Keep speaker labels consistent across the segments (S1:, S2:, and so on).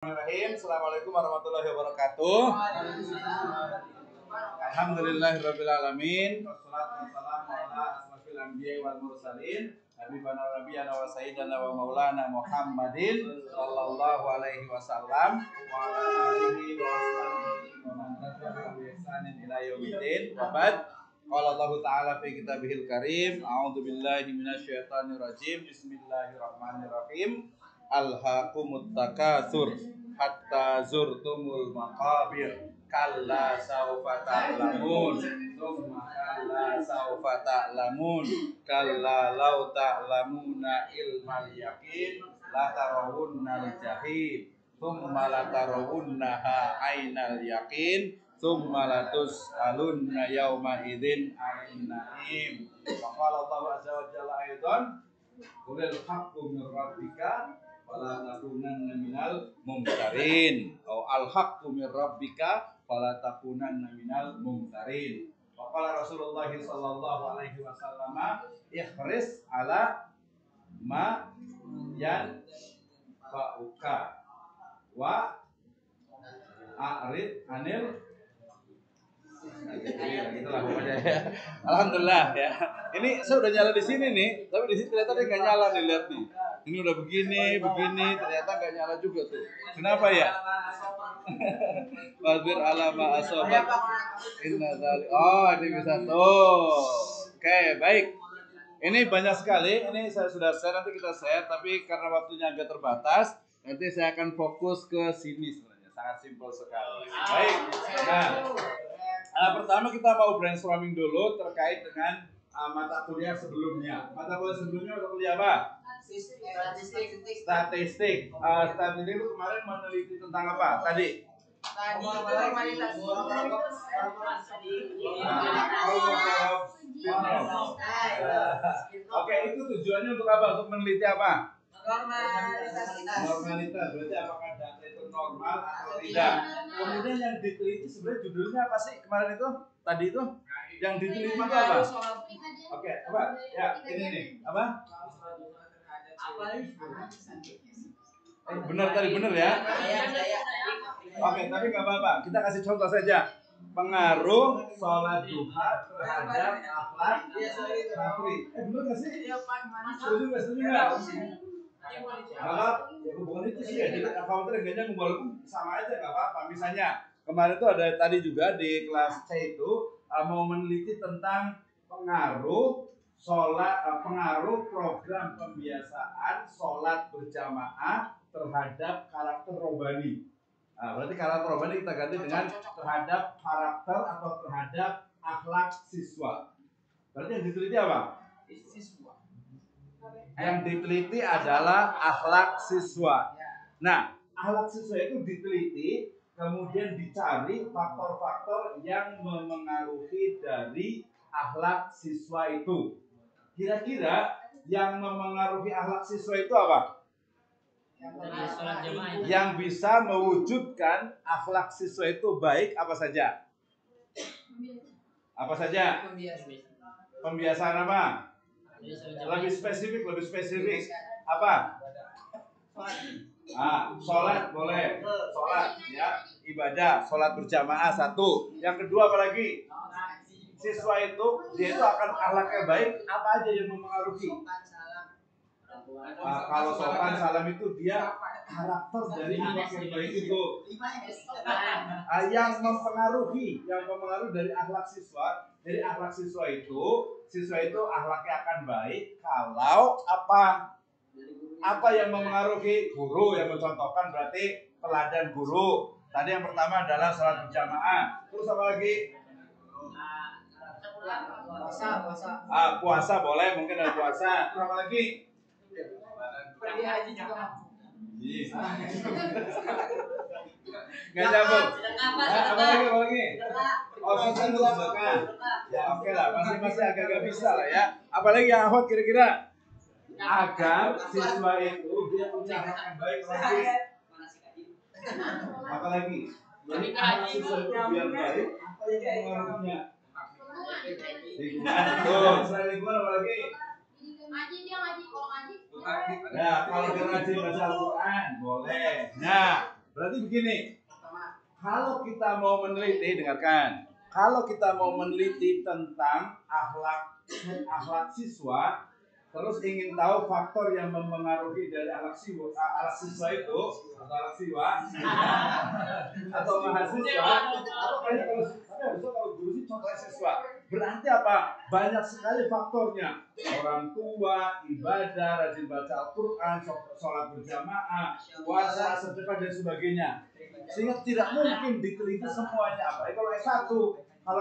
S1: Bismillahirrahmanirrahim. Assalamualaikum warahmatullahi wabarakatuh. Alhamdulillahirabbil alamin. Wassalatu wassalamu ala asrofil anbiya'i wal mursalin. Habibana wa nabiyana wa sayyidina wa maulana Muhammadin sallallahu alaihi wasallam wa ala alihi wa ashabihi wa man tabi'ahum bi ihsanin ila yaumiddin. Wa ba'd. Qala Allah Ta'ala fi kitabihil karim. A'udzu billahi minasyaitonir rajim. Bismillahirrahmanirrahim. Alhaqumut takatsur hatta zurtumul maqabir kalla saufa ta'lamun tsumma kalla saufa ta'lamun kalla law ta'lamuna ilmal yaqin la tarawunnal jahim tsumma la tarawunnaha ainal yaqin tsumma latus'alunna yawma idzin 'anil na'im. Wa qala Allah azza wa jalla aidan qulil haqqu mir rabbika wala takunanna minal mumtarin atau al-haqqu mir rabbika wala takunanna minal mumtarin. Wa qala Rasulullah sallallahu alaihi wasallam ihris ala ma yanfa'uka wa a'rid anil gitulah pokoknya ya. Alhamdulillah ya. Ini saya udah nyala di sini nih, tapi di sini ternyata dia nggak nyala nih, lihat nih. Ini udah begini, ternyata nggak nyala juga tuh. Kenapa ya? Wasbir ala ma asobat. Inna dzalik. Oh, ini bisa tuh. Oke, baik. Ini banyak sekali. Ini saya sudah share, nanti kita share. Tapi karena waktunya agak terbatas, nanti saya akan fokus ke sini sebenarnya. Sangat simpel sekali. Baik. Nah, pertama kita mau brainstorming dulu terkait dengan mata kuliah sebelumnya. Mata kuliah sebelumnya mata kuliah apa? Statistik. Statistik itu kemarin meneliti tentang apa? Tadi? Normalitas. Oke, itu tujuannya untuk apa? Untuk meneliti apa? Normalitas. Berarti apakah data itu normal atau tidak? Kemudian yang diteliti sebenarnya judulnya apa sih kemarin itu? Tadi itu? Yang diteliti itu apa? Oke, apa? Ya, ini nih. Apa? Benar tadi, benar ya? Oke, tapi nggak apa-apa. Kita kasih contoh saja. Pengaruh sholat duha terhadap akhlak santri. Benar nggak sih? Setuju nggak? Ya hubungan itu sih ya. Jadi akhwat enggaknya walaupun sama aja nggak apa-apa. Misalnya kemarin tuh ada tadi juga di kelas C itu mau meneliti tentang pengaruh program pembiasaan sholat berjamaah terhadap karakter rohani. Nah, berarti karakter rohani kita ganti dengan terhadap karakter atau terhadap akhlak siswa. Berarti yang diteliti apa? Siswa. Yang diteliti adalah akhlak siswa. Nah, akhlak siswa itu diteliti, kemudian dicari faktor-faktor yang memengaruhi dari akhlak siswa itu. Kira-kira yang memengaruhi akhlak siswa itu apa? Yang bisa mewujudkan akhlak siswa itu baik apa saja? Apa saja? Pembiasaan apa? Lebih spesifik. Apa? Sholat boleh. Sholat ya, ibadah, sholat berjamaah satu. Yang kedua apa lagi? Siswa itu dia itu akan akhlaknya baik, apa aja yang mempengaruhi? Kalau sopan salam itu dia karakter dari akhlak yang baik itu. Yang mempengaruhi dari akhlak siswa. Jadi akhlak siswa itu akhlaknya akan baik kalau apa? Apa yang mempengaruhi? Guru yang mencontohkan, berarti teladan guru. Tadi yang pertama adalah sholat berjamaah. Terus apa lagi? Puasa boleh, mungkin ada puasa. Terus apa lagi?
S2: Pergi haji juga.
S1: Nggak nyambung. Apa lagi? Oh, sedekah. Ya oke lah, masih agak bisa lah ya. Apalagi yang akhwat kira-kira? Agar siswa itu dia punya akhlak yang baik lagi. Apalagi? Jadi akhlak siswa itu biar baik, apa yang mengaruhnya? Lingkungan. Tuh, selain lingkungan apa lagi?
S3: Ngaji, kalau ngaji.
S1: Nah, kalau dia ngaji baca Al-Quran boleh. Nah, Berarti begini, kalau kita mau meneliti, dengarkan, kalau kita mau meneliti tentang akhlak siswa, terus ingin tahu faktor yang mempengaruhi dari akhlak siswa itu, atau akhlak siswa, atau mahasiswa, atau kayaknya kalau guru sih contohnya siswa. Berarti apa? Banyak sekali faktornya. Orang tua, ibadah, rajin baca Al-Quran, sholat berjamaah, puasa, sedekah dan sebagainya. Sehingga tidak mungkin diteliti semuanya. Apa? Kalau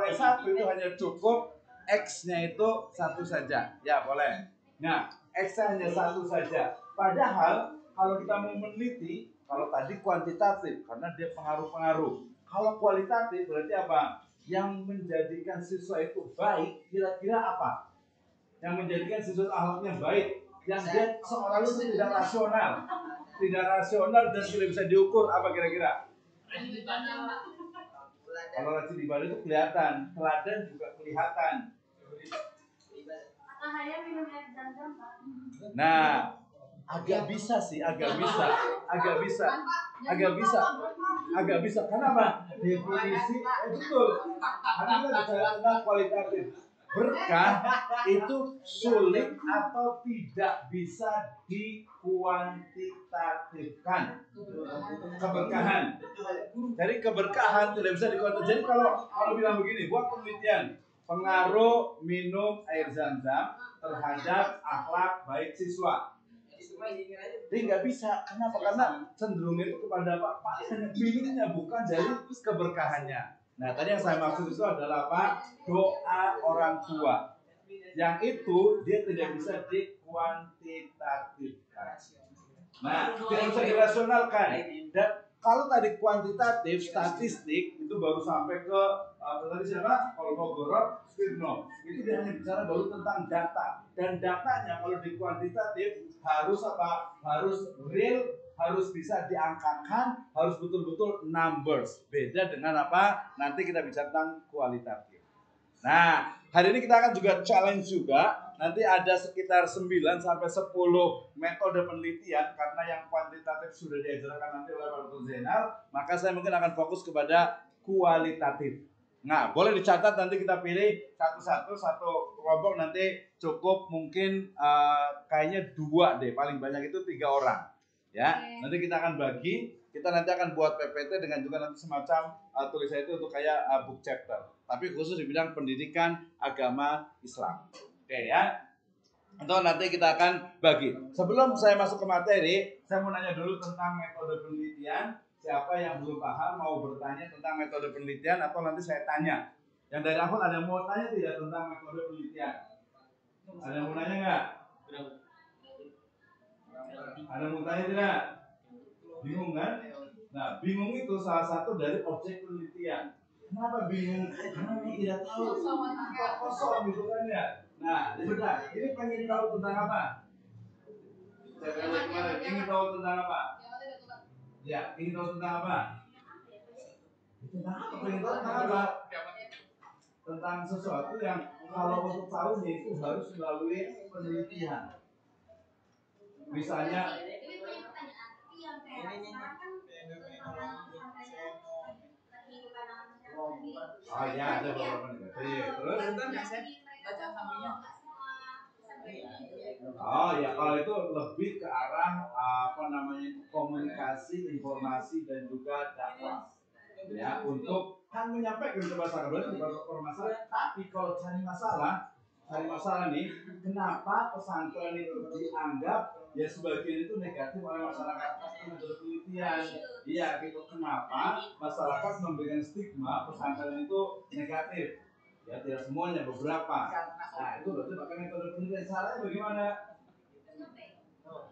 S1: S1 itu hanya cukup X-nya itu satu saja. Ya boleh. Nah, X hanya satu saja. Padahal kalau kita mau meneliti, kalau tadi kuantitatif karena dia pengaruh-pengaruh. Kalau kualitatif berarti apa? Yang menjadikan siswa itu baik, kira-kira apa? Yang menjadikan siswa akhlaknya baik, yang dia seolah-olah itu tidak rasional dan tidak bisa diukur, apa kira-kira? Kalau rajin ibadah itu kelihatan, teladan juga kelihatan. Nah, agak bisa. Kenapa? Definisi, betul. Karena kita bicara tentang kualitatif. Berkah itu sulit atau tidak bisa dikuantitatifkan. Keberkahan. Jadi keberkahan tidak bisa dikuantitatifkan. Jadi kalau bilang begini, buat penelitian pengaruh minum air zam-zam terhadap akhlak baik siswa. Dia nggak bisa. Kenapa? Karena cenderungnya itu kepada apa? Hanya minumnya, bukan dari keberkahannya. Nah, tadi yang saya maksud itu adalah apa? Doa orang tua. Yang itu dia tidak bisa dikuantitatifkan. Nah, tidak bisa dirasionalkan. Dan kalau tadi kuantitatif, statistik itu baru sampai ke tadi siapa? Kolmogorov, Smirnov. Itu dia hanya bicara baru tentang data. Dan datanya kalau di kuantitatif harus apa? Harus real, harus bisa diangkakan, harus betul-betul numbers. Beda dengan apa? Nanti kita bicara tentang kualitatif. Nah, hari ini kita akan juga challenge juga. Nanti ada sekitar 9 sampai 10 metode penelitian karena yang kuantitatif sudah diajarkan nanti oleh Pak Dr. Zainal, maka saya mungkin akan fokus kepada kualitatif. Nah, boleh dicatat nanti kita pilih satu kelompok nanti cukup mungkin kayaknya 2 deh, paling banyak itu 3 orang. Ya, nanti kita akan bagi, kita nanti akan buat PPT dengan juga nanti semacam tulisan itu untuk kayak book chapter. Tapi khusus di bidang pendidikan agama Islam. Oke ya. Itu nanti kita akan bagi. Sebelum saya masuk ke materi, saya mau nanya dulu tentang metode penelitian. Siapa yang belum paham mau bertanya tentang metode penelitian atau nanti saya tanya. Yang dari akun ada yang mau tanya tidak tentang metode penelitian? Ada yang mau nanya nggak? Ada yang mau tanya tidak? Bingung kan? Nah, bingung itu salah satu dari objek penelitian. Kenapa bingung? Karena tidak tahu. Kosong gitu kan ya. Nah, sudah. Ini pengen tahu tentang apa? Ingin tahu tentang apa? Ya, ingin tahu tentang apa? Tentang apa? Pengen tahu tentang apa? Tentang sesuatu yang kalau untuk tahunya itu harus melalui penelitian. Misalnya, oh ya, ada beberapa negatif. Terus? Oh ya, kalau itu lebih ke arah komunikasi, informasi dan juga dakwah. Ya, untuk kan menyampaikan ke masyarakat, berarti bukan permasalahan. Tapi kalau cari masalah nih, kenapa pesantren itu dianggap ya sebagian itu negatif oleh masyarakat? Menurut penelitian, iya gitu. Kenapa masyarakat memberikan stigma pesantren itu negatif? Ya tidak semuanya, beberapa. Nah itu berarti pakai metode penelitian. Caranya bagaimana?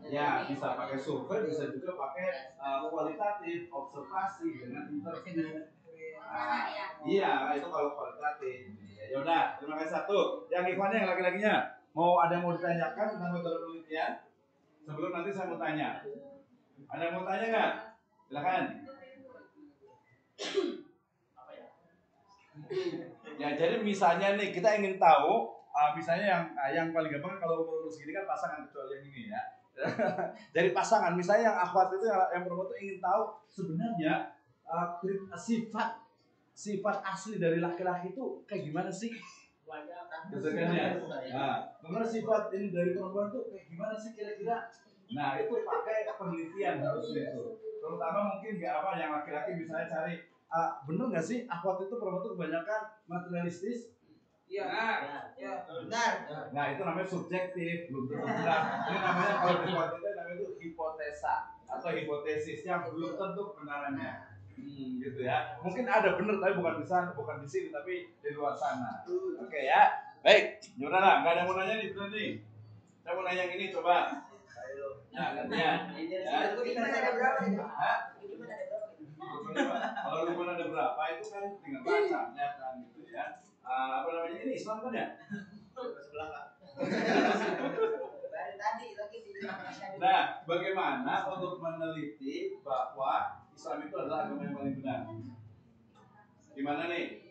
S1: Ya bisa pakai survei, bisa juga pakai kualitatif, observasi dengan interview. Iya, itu kalau kualitatif. Ya udah, terima kasih satu. Yang ikhwannya, yang laki-lakinya, mau ada yang mau ditanyakan tentang metode penelitian? Sebelum nanti saya mau tanya. Ada yang mau tanya nggak? Silakan. Ya jadi misalnya nih kita ingin tahu, misalnya yang paling gampang kalau umur segini kan pasangan kecuali yang ini ya. Dari pasangan, misalnya yang akhwat itu yang perempuan itu ingin tahu sebenarnya sifat asli dari laki-laki itu kayak gimana sih? Gitu kan ya. Nah, kemudian sifat ini dari perempuan itu kayak gimana sih kira-kira? Nah, itu pakai penelitian harusnya itu. Terutama mungkin nggak apa yang laki-laki misalnya cari bener nggak sih akhwat itu perempuan itu kebanyakan materialistis?
S2: Iya. Benar.
S1: Nah, itu namanya subjektif, belum tentu benar. Ini namanya kalau di kuantitas namanya itu hipotesa atau hipotesis yang belum tentu kebenarannya. Gitu ya. Mungkin ada benar tapi bukan di sini tapi di luar sana. Oke ya. Baik, Yurana, nggak ada yang mau nanya nih, bener nih. Saya mau nanya yang ini coba. Nah, gantian. Ya. Kalau Rukun ada berapa itu kan tinggal baca ya kan gitu ya. Apa namanya ini Islam kan ya? Sebelah kan. Nah, bagaimana untuk meneliti bahwa Islam itu adalah agama yang paling benar? Gimana nih?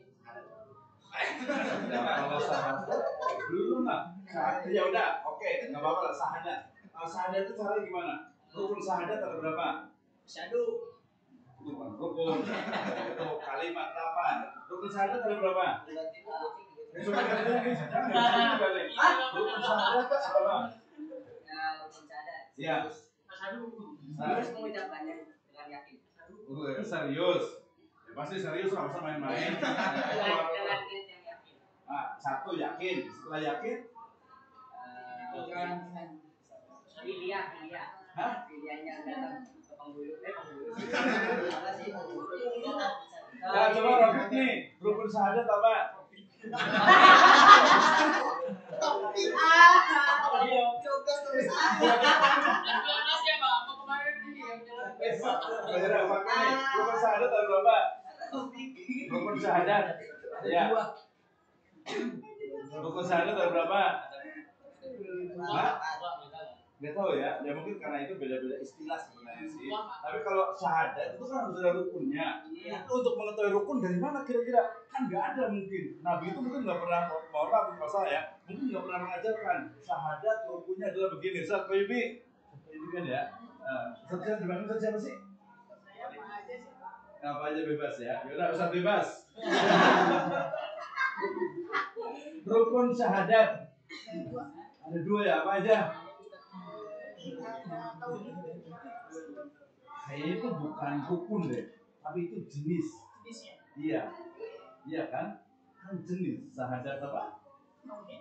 S1: Kalau sahadat belum lah. Ya udah, oke, nggak apa-apa lah sahadat. Sahadat itu caranya gimana? Rukun sahadat ada berapa?
S2: Syahadu.
S1: Rukun itu kalimat 8. Rukun sahadat ada berapa? Rukun sahadat berapa? Iya.
S2: Harus mengucapkannya dengan yakin.
S1: Serius. Ya, pasti serius lah, masa main-main.
S2: Dengan yang yakin.
S1: Satu yakin, setelah yakin
S2: Iya.
S1: Hah?
S2: Pilihannya datang ke penghulu.
S1: Nah, coba Robert nih, rukun sahadat apa? Rukun sahadat ada berapa? Rukun sahadat. Ya. Rukun sahadat ada berapa? Hah? Nggak tahu ya, ya mungkin karena itu beda-beda istilah sebenarnya sih. Tapi kalau syahadat itu kan harus ada rukunnya. Itu untuk mengetahui rukun dari mana kira-kira? Kan nggak ada mungkin. Nabi itu mungkin nggak pernah, mohon maaf masalah ya, mungkin nggak pernah mengajarkan syahadat rukunnya adalah begini. Ustaz Koyubi, ini kan ya. Ustaz gimana Ustaz siapa sih? Apa aja bebas ya. Yaudah Ustaz bebas. Rukun syahadat ada 2 ya, apa aja? Kayaknya itu bukan rukun deh, tapi itu jenis. Iya kan? Kan jenis syahadat apa?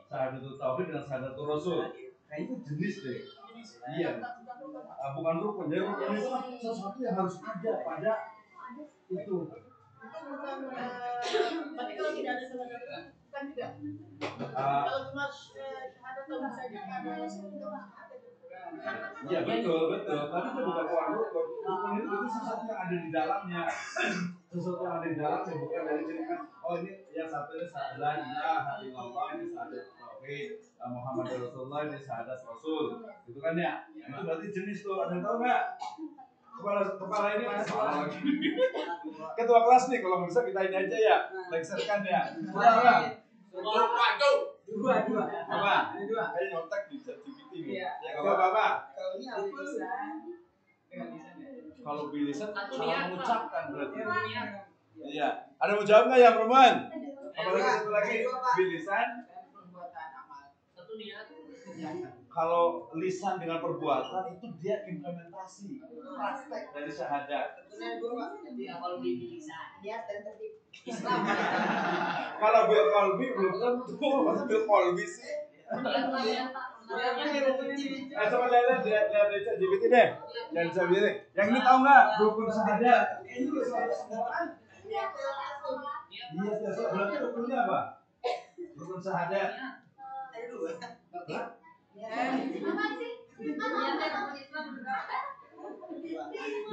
S1: Syahadatul tauhid dan syahadatul rasul. Kayaknya itu jenis deh. Iya. Bukan rukun. Jadi rukun itu kan sesuatu yang harus ada pada itu.
S3: Berarti kalau tidak ada syahadat kan juga. Kalau cuma syahadat kalau saja ada
S1: Iya betul. Tapi itu bukan rukun. Rukun itu sesuatu yang ada di dalamnya. Sesuatu yang ada di dalamnya bukan dari cerita. Oh ini yang satu ini la ilaha illallah, ini syahadat tauhid, Muhammad Rasulullah, ini syahadat Rasul. Itu kan ya. Itu berarti jenis tuh. Ada yang tahu nggak? Kepala ini salah lagi. Ketua kelas nih kalau bisa kita ini aja ya. Lekserkan ya. Apa? Dua. Apa? Kayak nyontek di ChatGPT nih. Ya enggak apa-apa.
S2: Kalau ini apa lisan?
S1: Kalau bilisan salah mengucapkan berarti.
S2: Niat.
S1: Iya. Ada mau jawab nggak ya perempuan? Apalagi satu lagi bilisan.
S2: Perbuatan amal. Satu niat.
S1: Kalau lisan dengan perbuatan itu dia implementasi praktek dari syahadat.
S2: Kalau di lisan niat dan tertib Islam.
S1: Kalau bil qalbi belum tentu. Masa bil qalbi sih? Coba lihat di ChatGPT deh. Yang ChatGPT. Yang ini tahu nggak? Rukun syahadat. Ini syahadat. Iya, berarti rukunnya apa? Rukun syahadat.
S2: Ada 2.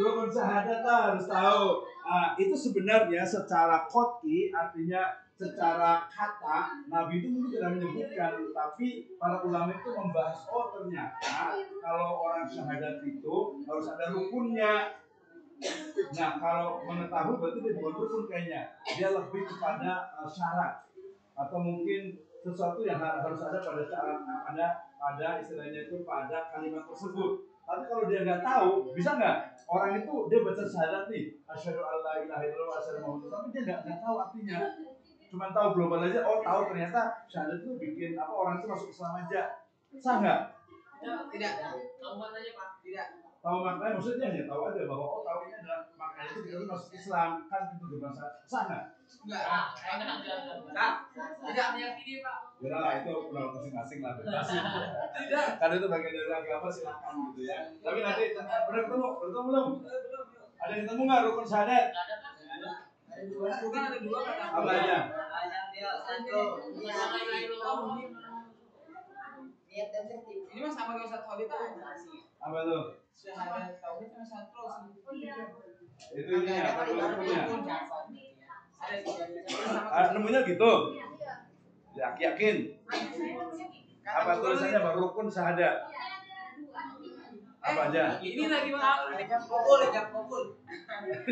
S1: Rukun syahadat lah harus tahu. Itu sebenarnya secara qot'i artinya secara kata Nabi itu mungkin tidak menyebutkan, tapi para ulama itu membahas ternyata kalau orang syahadat itu harus ada rukunnya. Nah kalau mengetahui berarti dia bukan rukun kayaknya, dia lebih kepada syarat atau mungkin sesuatu yang harus ada pada syarat, ada pada istilahnya itu pada kalimat tersebut. Tapi kalau dia nggak tahu, bisa nggak orang itu dia baca syahadat nih, asyhadu alla ilaha illallah wa asyhadu anna Muhammadan, tapi dia nggak tahu artinya. Cuma tahu global aja, oh tahu ternyata syahadat itu bikin apa orang itu masuk Islam aja. Sah nggak?
S2: Tidak. Tahu maknanya Pak? Tidak.
S1: Tahu maknanya maksudnya hanya tahu aja bahwa oh tahu ini adalah maknanya itu kita masuk Islam, kan itu juga sah nggak?
S2: Enggak. Tidak meyakini Pak.
S1: Ya lah itu pendapat masing-masing lah bebas. Tidak. Karena itu bagian dari agama silakan gitu ya. Tapi nanti udah ketemu belum? Ada yang ketemu nggak rukun syahadat?
S2: Ada dua kata.
S1: Apa aja?
S2: Niat dan tertib. Ini mah sama kayak Ustaz Khalid tuh.
S1: Apa tuh?
S2: Syahadat tauhid sama syahadat terus.
S1: Itu ini apa rukunnya?
S2: Ada
S1: Nemunya gitu. Yakin. Apa tulisannya baru rukun syahadat? Apa aja?
S2: Ini lagi Pak. Ada kabul.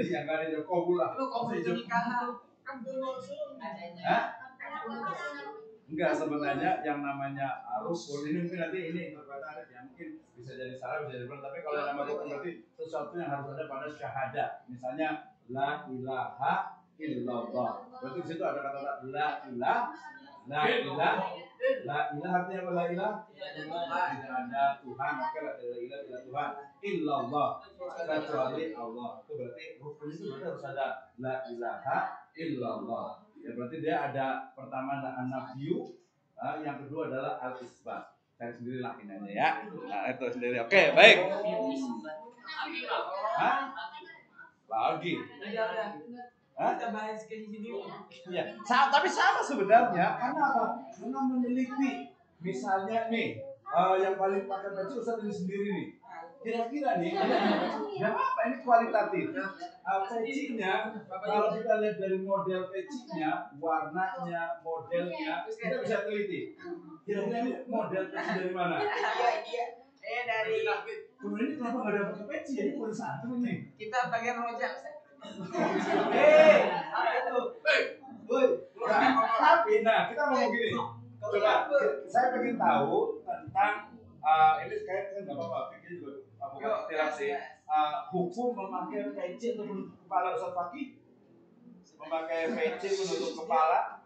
S1: Yang nggak ada kabul lah.
S2: Lu kabul nikahan.
S1: Hah? Enggak, sebenarnya yang namanya rukun ini mungkin nanti ini interpretasi ya, mungkin bisa jadi salah bisa jadi benar, tapi kalau yang namanya rukun berarti sesuatu yang harus ada pada syahadat. Misalnya la ilaha illallah. Berarti di situ ada kata la ilah artinya apa? La ilah tidak ada Tuhan, maka la ilah tidak Tuhan illallah kecuali Allah. Itu berarti rukun itu berarti harus ada la ilaha illallah. Ya berarti dia ada pertama ada an-nafyu, yang kedua adalah al-isbat. Saya sendiri lakinannya ya. Nah, itu sendiri. Oke, baik. Hah? Lagi. Hah?
S2: Kita bahas ke sini.
S1: Ya, tapi sama sebenarnya. Karena apa? Karena meneliti. Misalnya nih, yang paling pakai peci Ustaz ini sendiri nih. Kira-kira nih, ya apa ini kualitatif? Pecinya, kalau kita lihat dari model pecinya, warnanya, modelnya, kita bisa teliti. Kira-kira ini model peci dari mana?
S2: Iya. Dari.
S1: Kemudian ini kenapa nggak ada pakai peci? Ini baru satu nih.
S2: Kita bagian rojak.
S1: Apa itu? Tapi, nah kita mau gini. Coba, saya pengen tahu tentang ini kayak nggak apa-apa, pikir juga bukan istilah sih. Hukum memakai peci untuk menutup kepala Ustaz Fakih? Memakai peci menutup kepala?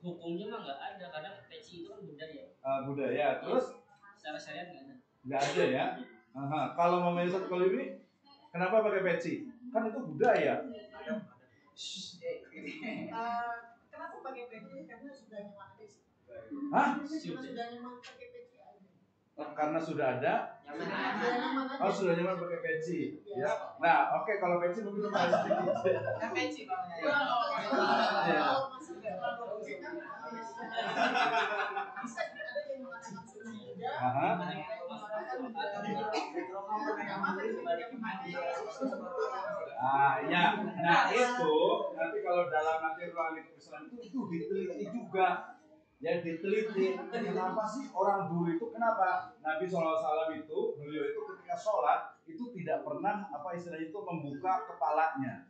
S4: Hukumnya mah nggak ada karena peci itu kan budaya.
S1: Budaya, terus?
S4: Secara syariat nggak ada.
S1: Nggak ada ya? Kalau memang Ustaz Khalid ini, kenapa pakai peci? Kan itu budaya.
S3: Kenapa pakai peci? Karena sudah nyaman aja sih.
S1: Hah?
S3: Karena sudah nyaman pakai peci aja.
S1: Karena sudah ada?
S3: Nyaman aja.
S1: Oh, sudah nyaman pakai peci. Ya. Nah, oke, kalau peci mungkin harus sedikit.
S2: Peci Pak.
S1: Ya.
S3: Bisa ada yang mengatakan sunnah juga.
S1: Ya. Nah itu nanti kalau dalam nanti ruang lingkup Islam itu diteliti juga. Ya diteliti. Kenapa sih orang dulu itu kenapa Nabi SAW itu beliau itu ketika sholat itu tidak pernah apa istilahnya itu membuka kepalanya.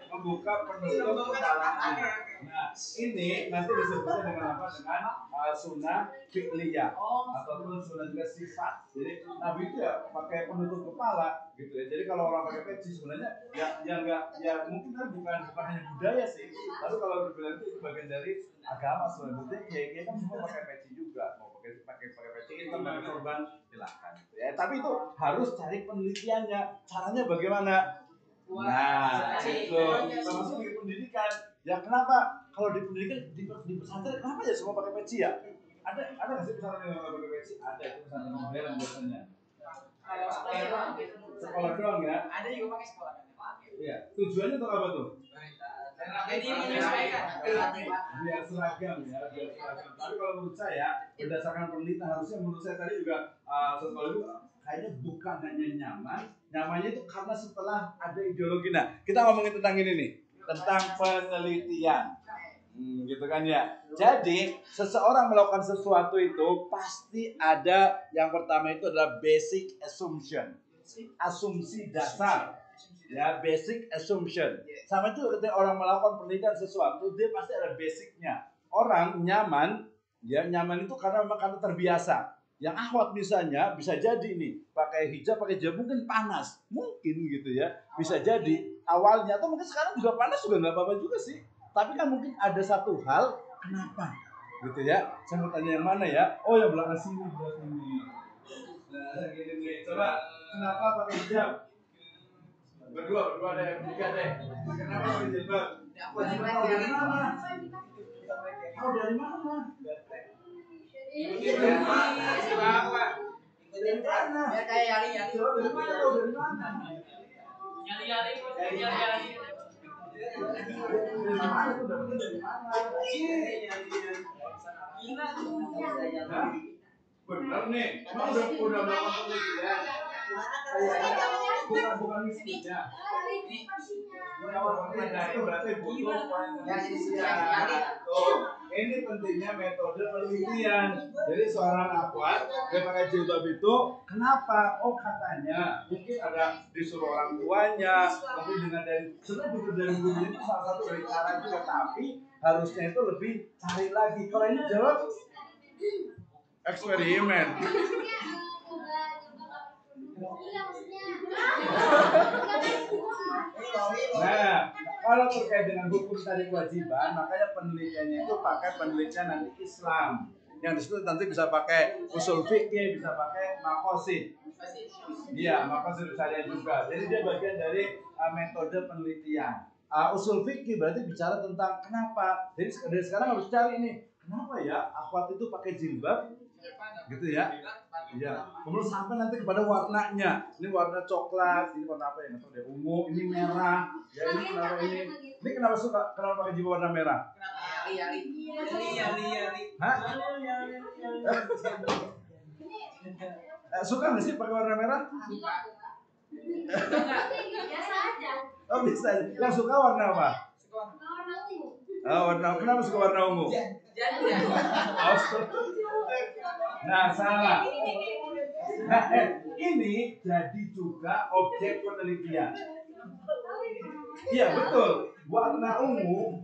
S1: Membuka penutup kepalanya. Nah ini nanti disebutnya dengan apa? Dengan sunnah fi'liyah ataupun sunnah juga sifat. Jadi Nabi itu ya pakai penutup kepala gitu ya. Jadi kalau orang pakai peci sebenarnya ya mungkin kan bukan hanya budaya sih. Tapi kalau dibilang itu bagian dari agama sebenarnya. Kayak kan semua pakai peci juga. Mau pakai peci hitam, pakai sorban silakan. Ya tapi itu harus cari penelitiannya. Caranya bagaimana? Nah, itu termasuk di pendidikan. Ya kenapa kalau di pendidikan di pesantren kenapa ya semua pakai peci ya? Ada nggak sih pesantren yang nggak pakai peci? Ada, itu pesantren modern biasanya.
S2: Kalau
S1: Sekolah doang ya?
S2: ada juga pakai sekolah kan?
S1: Iya. Tujuannya untuk apa tuh?
S2: Jadi menyesuaikan.
S1: Biar seragam ya, biar seragam. Tapi kalau menurut saya berdasarkan penelitian harusnya menurut saya tadi juga sekolah itu kayaknya bukan hanya nyamannya itu karena setelah ada ideologi. Nah, kita ngomongin tentang ini nih, tentang penelitian. Gitu kan ya. Jadi, seseorang melakukan sesuatu itu pasti ada yang pertama itu adalah basic assumption. Asumsi dasar. Ya, basic assumption. Sama itu ketika orang melakukan penelitian sesuatu, dia pasti ada basicnya. orang nyaman, ya nyaman itu karena memang karena terbiasa. Yang akhwat misalnya bisa jadi nih pakai hijab, pakai hijab mungkin panas, mungkin gitu ya, bisa jadi awalnya atau mungkin sekarang juga panas juga nggak apa-apa juga sih. Tapi kan mungkin ada satu hal kenapa, gitu ya. Saya mau tanya yang mana ya? Oh yang belakang sini berarti ini. Nah gini nih, coba kenapa pakai hijab? Berdua deh, bertiga deh. Kenapa pakai jilbab? Tahu dari mana? Tahu dari mana? Ikutin apa? Ikutin mana?
S2: Ya kayak yali-yali.
S1: Tahu dari mana? Tahu dari mana?
S4: Nyali-nyali.
S1: Dari mana tuh? Dari mana?
S2: Gila tuh.
S1: Hah? Bener nih. Emang udah melakukan penelitian? Bukan misinya. Itu berarti butuh penelitian. Ini pentingnya metode penelitian. Jadi seorang akhwat dia pakai jilbab itu kenapa? Oh katanya mungkin ada disuruh orang tuanya, mungkin dengan dari sebenarnya dari guru itu salah satu dari cara juga, tapi harusnya itu lebih cari lagi. Kalau ini jawab eksperimen. Nah, kalau terkait dengan hukum tadi kewajiban, makanya penelitiannya itu pakai penelitian nanti Islam. Yang disitu nanti bisa pakai usul fikih, bisa pakai maqasid. Iya, maqasid syariah juga. Jadi dia bagian dari metode penelitian. Usul fikih berarti bicara tentang kenapa. Jadi dari sekarang harus cari nih, kenapa ya akhwat itu pakai jilbab? Gitu ya. Iya. Kemudian sampai nanti kepada warnanya. Ini warna coklat, ini warna apa ya? Nggak tahu deh. Ungu, ini merah. Ya ini kenapa ini? Ini kenapa suka? Kenapa pakai jilbab warna merah?
S2: Yali-yali.
S1: Hah? Suka nggak sih pakai warna merah?
S3: Biasa aja.
S1: Oh bisa. Yang suka warna apa?
S3: Warna ungu.
S1: Oh, warna. Kenapa suka warna ungu? Oh, nah salah. Nah, ini jadi juga objek penelitian. Iya betul. Warna ungu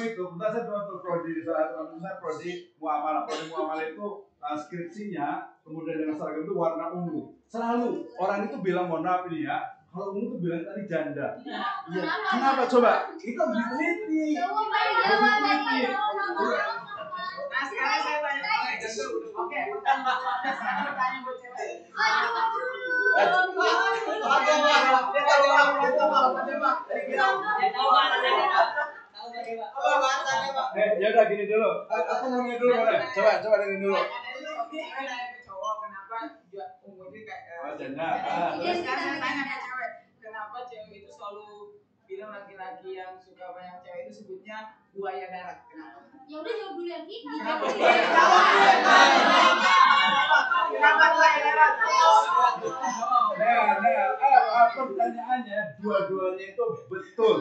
S1: itu. Bentar saya tuh prodi di salah satu saya prodi muamalah. Prodi muamalah itu skripsinya kemudian dengan seragam itu warna ungu. Selalu orang itu bilang mohon maaf ini ya. Kalau ungu itu bilang tadi janda. Iya. Kenapa coba? Itu harus diteliti. Harus diteliti.
S2: Nah sekarang saya tanya. Oke, pertanyaan buat cewek.
S1: Ya udah gini dulu. Aku mau nanya dulu boleh? Coba dengerin dulu.
S2: Kenapa ungu itu kayak
S1: Oh, janda.
S2: Terus sekarang saya tanya ke cewek, kenapa cewek itu selalu bilang laki-laki yang suka banyak cewek itu sebutnya buaya darat? Kenapa?
S3: Ya udah jawab dulu yang kita.
S2: Kenapa buaya darat?
S1: Pertanyaannya dua-duanya itu betul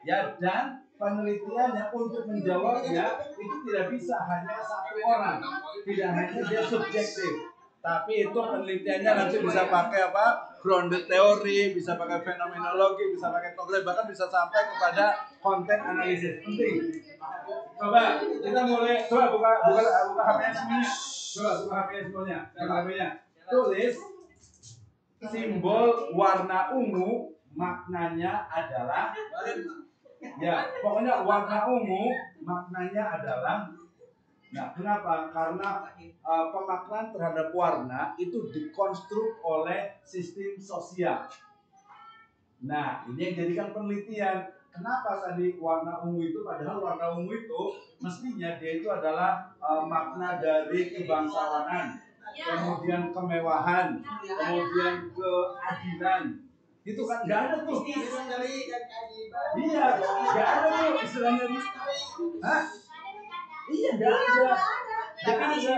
S1: ya, dan penelitiannya untuk menjawabnya itu tidak bisa hanya satu orang, tidak hanya dia subjektif, tapi itu penelitiannya nanti bisa pakai apa, grounded theory, bisa pakai fenomenologi, bisa pakai topologi, bahkan bisa sampai kepada konten analisis. Penting. Coba kita mulai, coba buka HP-nya semuanya, coba buka HP-nya semuanya, HP-nya tulis simbol warna ungu, maknanya adalah ya pokoknya warna ungu maknanya adalah, nah kenapa? Karena pemaknaan terhadap warna itu dikonstruk oleh sistem sosial. Nah ini yang jadikan penelitian. Kenapa tadi warna ungu itu, padahal warna ungu itu mestinya dia itu adalah makna dari kebangsawanan, kemudian kemewahan, kemudian keadilan. Itu kan nggak ada tuh. Iya, nggak ada tuh istilahnya. Hah? Iya, nggak ada. Nggak ada.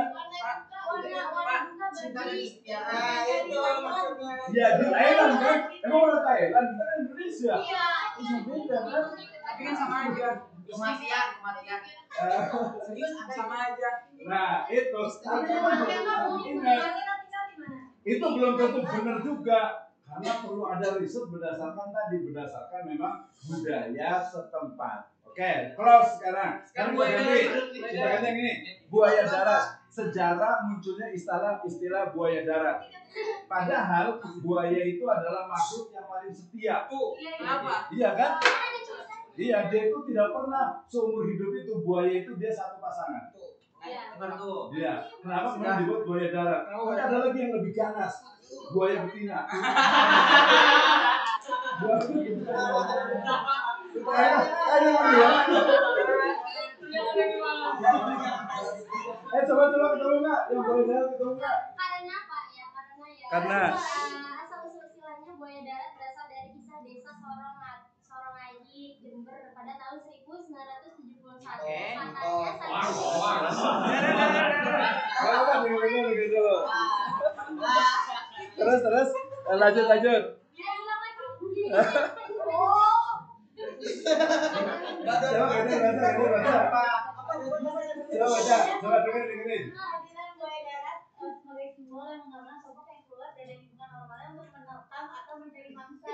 S1: Ya di Thailand kan, emang orang Thailand, kita kan Indonesia. Iya, beda kan?
S2: Tapi kan sama aja. Kematian. Serius sama aja.
S1: Nah itu, tapi ingat, itu belum tentu benar juga, karena perlu ada riset berdasarkan memang budaya setempat. Oke, close sekarang. Sekarang
S2: Buaya
S1: kita ganti yang ini. Buaya darat. Sejarah munculnya istilah buaya darat. Padahal buaya itu adalah makhluk yang paling setia.
S2: Kenapa?
S1: Iya kan? Iya, dia itu tidak pernah seumur hidup itu buaya itu dia satu pasangan. Iya. Kenapa kemudian dibuat buaya darat? Tapi ada lagi yang lebih ganas. Buaya betina. Buaya betina. Ada lagi ya. Coba ketemu nggak? Yang buaya darat ketemu nggak?
S5: Karena apa ya?
S1: Karena
S5: asal usul istilahnya buaya darat berasal dari kisah desa Sorongaji, Jember pada tahun 1971.
S1: Terus lanjut. Coba dengerin.
S5: Kehadiran buaya darat sebagai simbol yang menggambarkan sosok yang keluar dari lingkungan normalnya untuk menerkam atau mencari mangsa.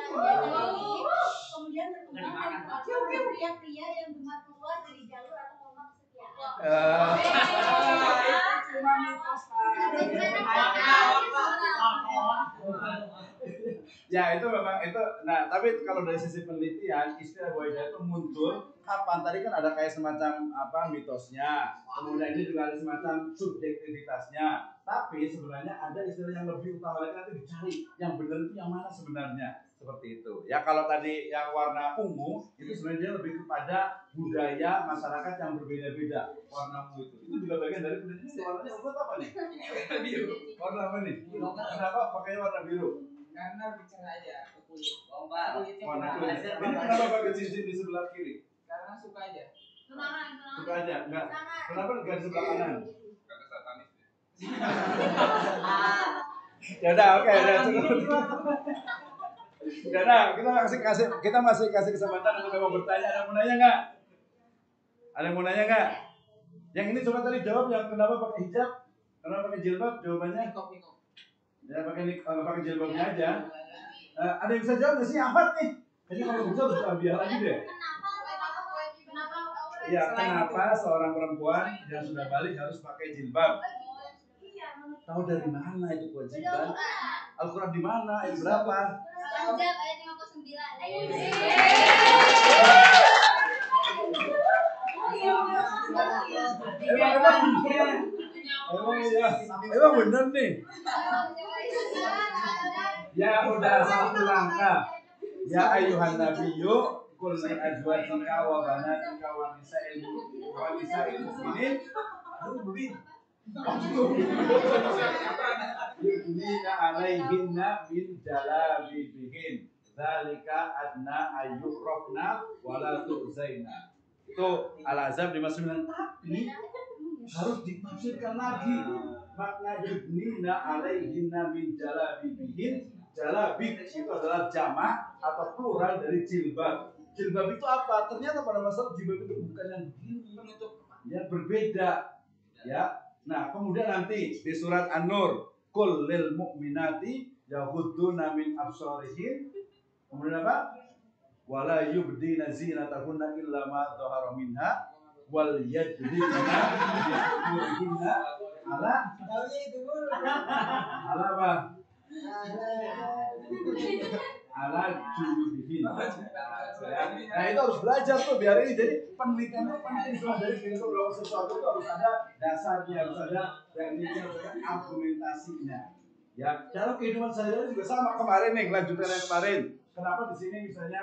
S5: Kemudian berkembang dari perlakuan pria-pria yang gemar keluar dari jalur atau kelompok kesetiaan.
S1: Ya itu memang itu. Nah tapi kalau dari sisi penelitian istilah buaya darat itu muncul kapan? Tadi kan ada kayak semacam mitosnya. Kemudian ini juga ada semacam subjektivitasnya. Tapi sebenarnya ada istilah yang lebih utama lagi, nanti dicari yang benar itu yang mana sebenarnya. Seperti itu. Ya kalau tadi yang warna ungu itu sebenarnya lebih kepada budaya masyarakat yang berbeda-beda. Warna ungu itu juga bagian dari penelitian. Warnanya ungu apa nih? Biru. Warna apa nih? Kenapa pakainya warna biru?
S2: Karena bicara aja ke kulit.
S1: Warna kulit. Ini kenapa pakai cincin di sebelah kiri?
S2: Karena suka aja.
S1: Suka aja. Enggak. Kenapa enggak di sebelah kanan?
S6: Karena satanis.
S1: Ya udah, oke, udah cukup. Ya udah, kita masih kasih kesempatan untuk memang bertanya. Ada yang mau nanya enggak? Ada yang mau nanya enggak? Yang ini coba tadi jawab yang kenapa pakai hijab? Kenapa pakai jilbab? Jawabannya
S2: Nikop.
S1: ya pakai jilbabnya aja. Ada yang bisa jawab nggak sih? Ahmad nih. Jadi kalau bisa biar lagi deh. Iya, kenapa seorang perempuan yang sudah balik harus pakai jilbab? Tahu dari mana itu kewajiban? Al-Quran di mana? Ayat berapa?
S5: Al-Ahzab ayat 59.
S1: Emang bener nih. Ya udah satu langkah. Ya ayuhan nabiyyu qul li azwajika wa banatika wa nisa'il mu'minin yudnina 'alaihinna min jalabibihin dzalika adna ayyurafna wa la tu'zaina. Itu Al-Ahzab 59. Tapi harus ditafsirkan lagi makna yudnina 'alaihinna min jalabibihin. Jalabib itu adalah jamak atau plural dari jilbab. Jilbab itu apa? Ternyata pada masalah jilbab itu bukan yang begini, ya berbeda. Ya. Nah, kemudian nanti di surat An-Nur, qul lil mu'minati yaghudduna min absarihin. Kemudian apa? Wala yubdina zinatahunna illa ma dhahara minha wal yadribna bi khumurihinna ala apa? Ala junubihin. Nah itu harus belajar tuh biar ini jadi penelitian itu penting. Setelah dari kita melakukan sesuatu itu harus ada dasarnya, harus ada tekniknya, harus ada argumentasinya. Ya dalam kehidupan sehari-hari juga sama. Kemarin nih lanjutan yang kemarin. Kenapa di sini misalnya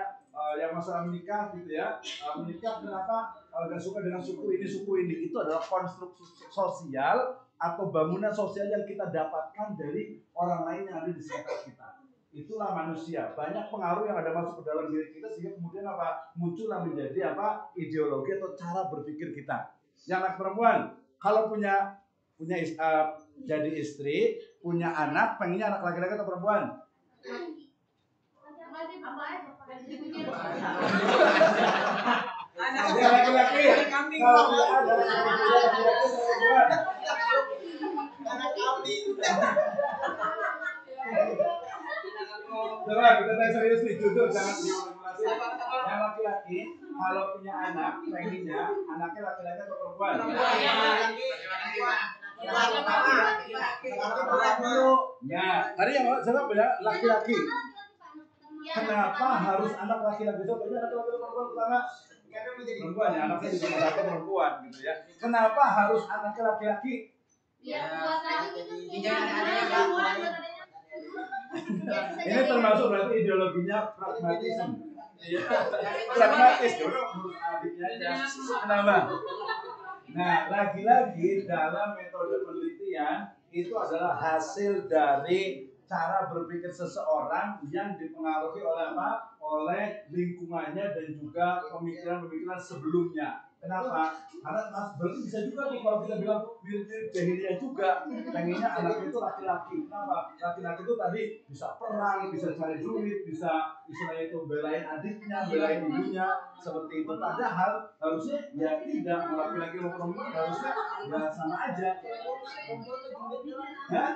S1: yang masalah menikah gitu ya, menikah kenapa gak suka dengan suku ini itu adalah konstruksi sosial atau bangunan sosial yang kita dapatkan dari orang lain yang ada di sekitar kita. Itulah manusia. Banyak pengaruh yang ada masuk ke dalam diri kita sehingga kemudian muncullah menjadi ideologi atau cara berpikir kita. Yang anak perempuan kalau punya jadi istri, punya anak, pengennya anak laki-laki atau perempuan?
S2: Anak
S1: laki-laki. Kalau ada perempuan. Coba kita tanya serius nih, jujur jangan dimanipulasi. Yang laki-laki kalau punya anak, pengennya anaknya laki-laki atau perempuan? Ya, tadi yang saya bilang laki-laki. Kenapa harus anak laki-laki? Contohnya anak laki-laki perempuan pertama perempuan ya, anaknya di rumah satu perempuan gitu ya. Kenapa harus anaknya laki-laki? Ini termasuk berarti ideologinya pragmatisme. Pragmatis, urus adiknya aja. Kenapa? Nah, lagi-lagi dalam metode penelitian itu adalah hasil dari cara berpikir seseorang yang dipengaruhi oleh apa? Oleh lingkungannya dan juga pemikiran-pemikiran sebelumnya. Kenapa? Karena berarti bisa juga nih kalau kita bilang mirip jahiliyah juga, pengennya anaknya itu laki-laki. Kenapa? Laki-laki itu tadi bisa perang, bisa cari duit, bisa istilahnya itu belain adiknya, belain ibunya, seperti itu. Padahal harusnya ya tidak, laki-laki mau perempuan harusnya ya sama aja. Hah?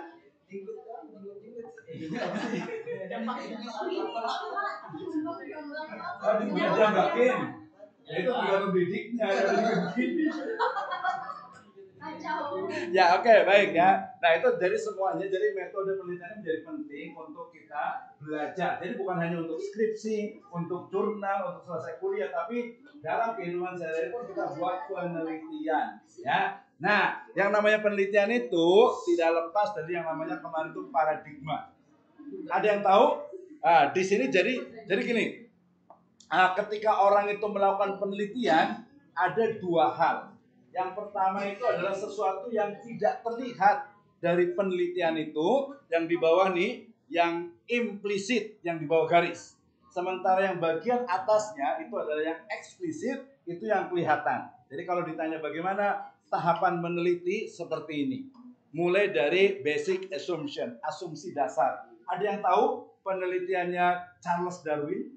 S1: Oh, dijambakin. Ya itu tergantung didiknya. Ya oke, baik ya. Nah itu jadi semuanya, jadi metode penelitian menjadi penting untuk kita belajar. Jadi bukan hanya untuk skripsi, untuk jurnal, untuk selesai kuliah, tapi dalam kehidupan sehari-hari pun kita buat penelitian. Ya. Nah, yang namanya penelitian itu tidak lepas dari yang namanya kemarin itu paradigma. Ada yang tahu? Nah, di sini jadi gini. Ketika orang itu melakukan penelitian, ada dua hal. Yang pertama itu adalah sesuatu yang tidak terlihat dari penelitian itu, yang di bawah nih, yang implisit, yang di bawah garis. Sementara yang bagian atasnya itu adalah yang eksplisit, itu yang kelihatan. Jadi kalau ditanya bagaimana tahapan meneliti, seperti ini. Mulai dari basic assumption, asumsi dasar. Ada yang tahu penelitiannya Charles Darwin?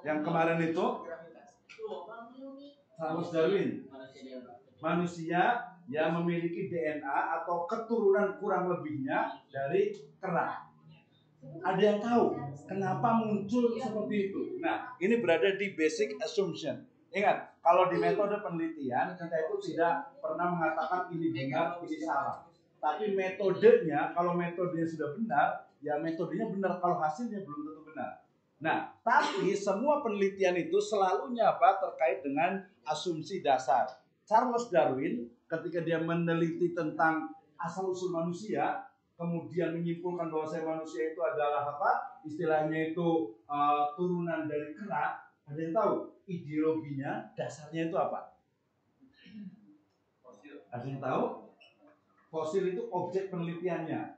S1: Yang kemarin itu Charles Darwin, manusia yang memiliki DNA atau keturunan kurang lebihnya dari kera. Ada yang tahu kenapa muncul seperti itu? Nah, ini berada di basic assumption. Ingat, kalau di metode penelitian kita itu tidak pernah mengatakan ini benar, ini salah. Tapi metodenya, kalau metodenya sudah benar, ya metodenya benar. Kalau hasilnya belum tentu benar. Nah, tapi semua penelitian itu selalunya apa? Terkait dengan asumsi dasar. Charles Darwin ketika dia meneliti tentang asal-usul manusia, kemudian menyimpulkan bahwa manusia itu adalah apa? Istilahnya itu turunan dari kera. Ada yang tahu ideologinya, dasarnya itu apa? Ada yang tahu? Fosil itu objek penelitiannya.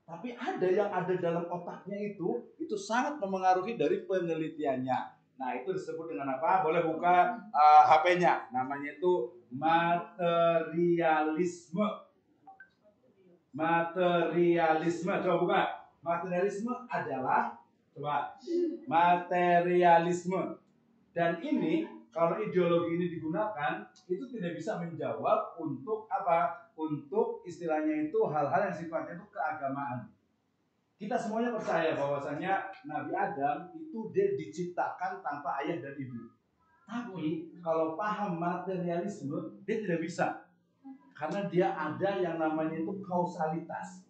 S1: Tapi ada yang ada dalam otaknya itu sangat memengaruhi dari penelitiannya. Nah itu disebut dengan apa? Boleh buka HP-nya. Namanya itu materialisme. Materialisme. Coba buka. Materialisme adalah, coba, materialisme. Dan ini kalau ideologi ini digunakan, itu tidak bisa menjawab untuk apa? Untuk istilahnya itu hal-hal yang sifatnya itu keagamaan. Kita semuanya percaya bahwasanya Nabi Adam itu dia diciptakan tanpa ayah dan ibu. Tapi kalau paham materialisme, dia tidak bisa. Karena dia ada yang namanya itu kausalitas.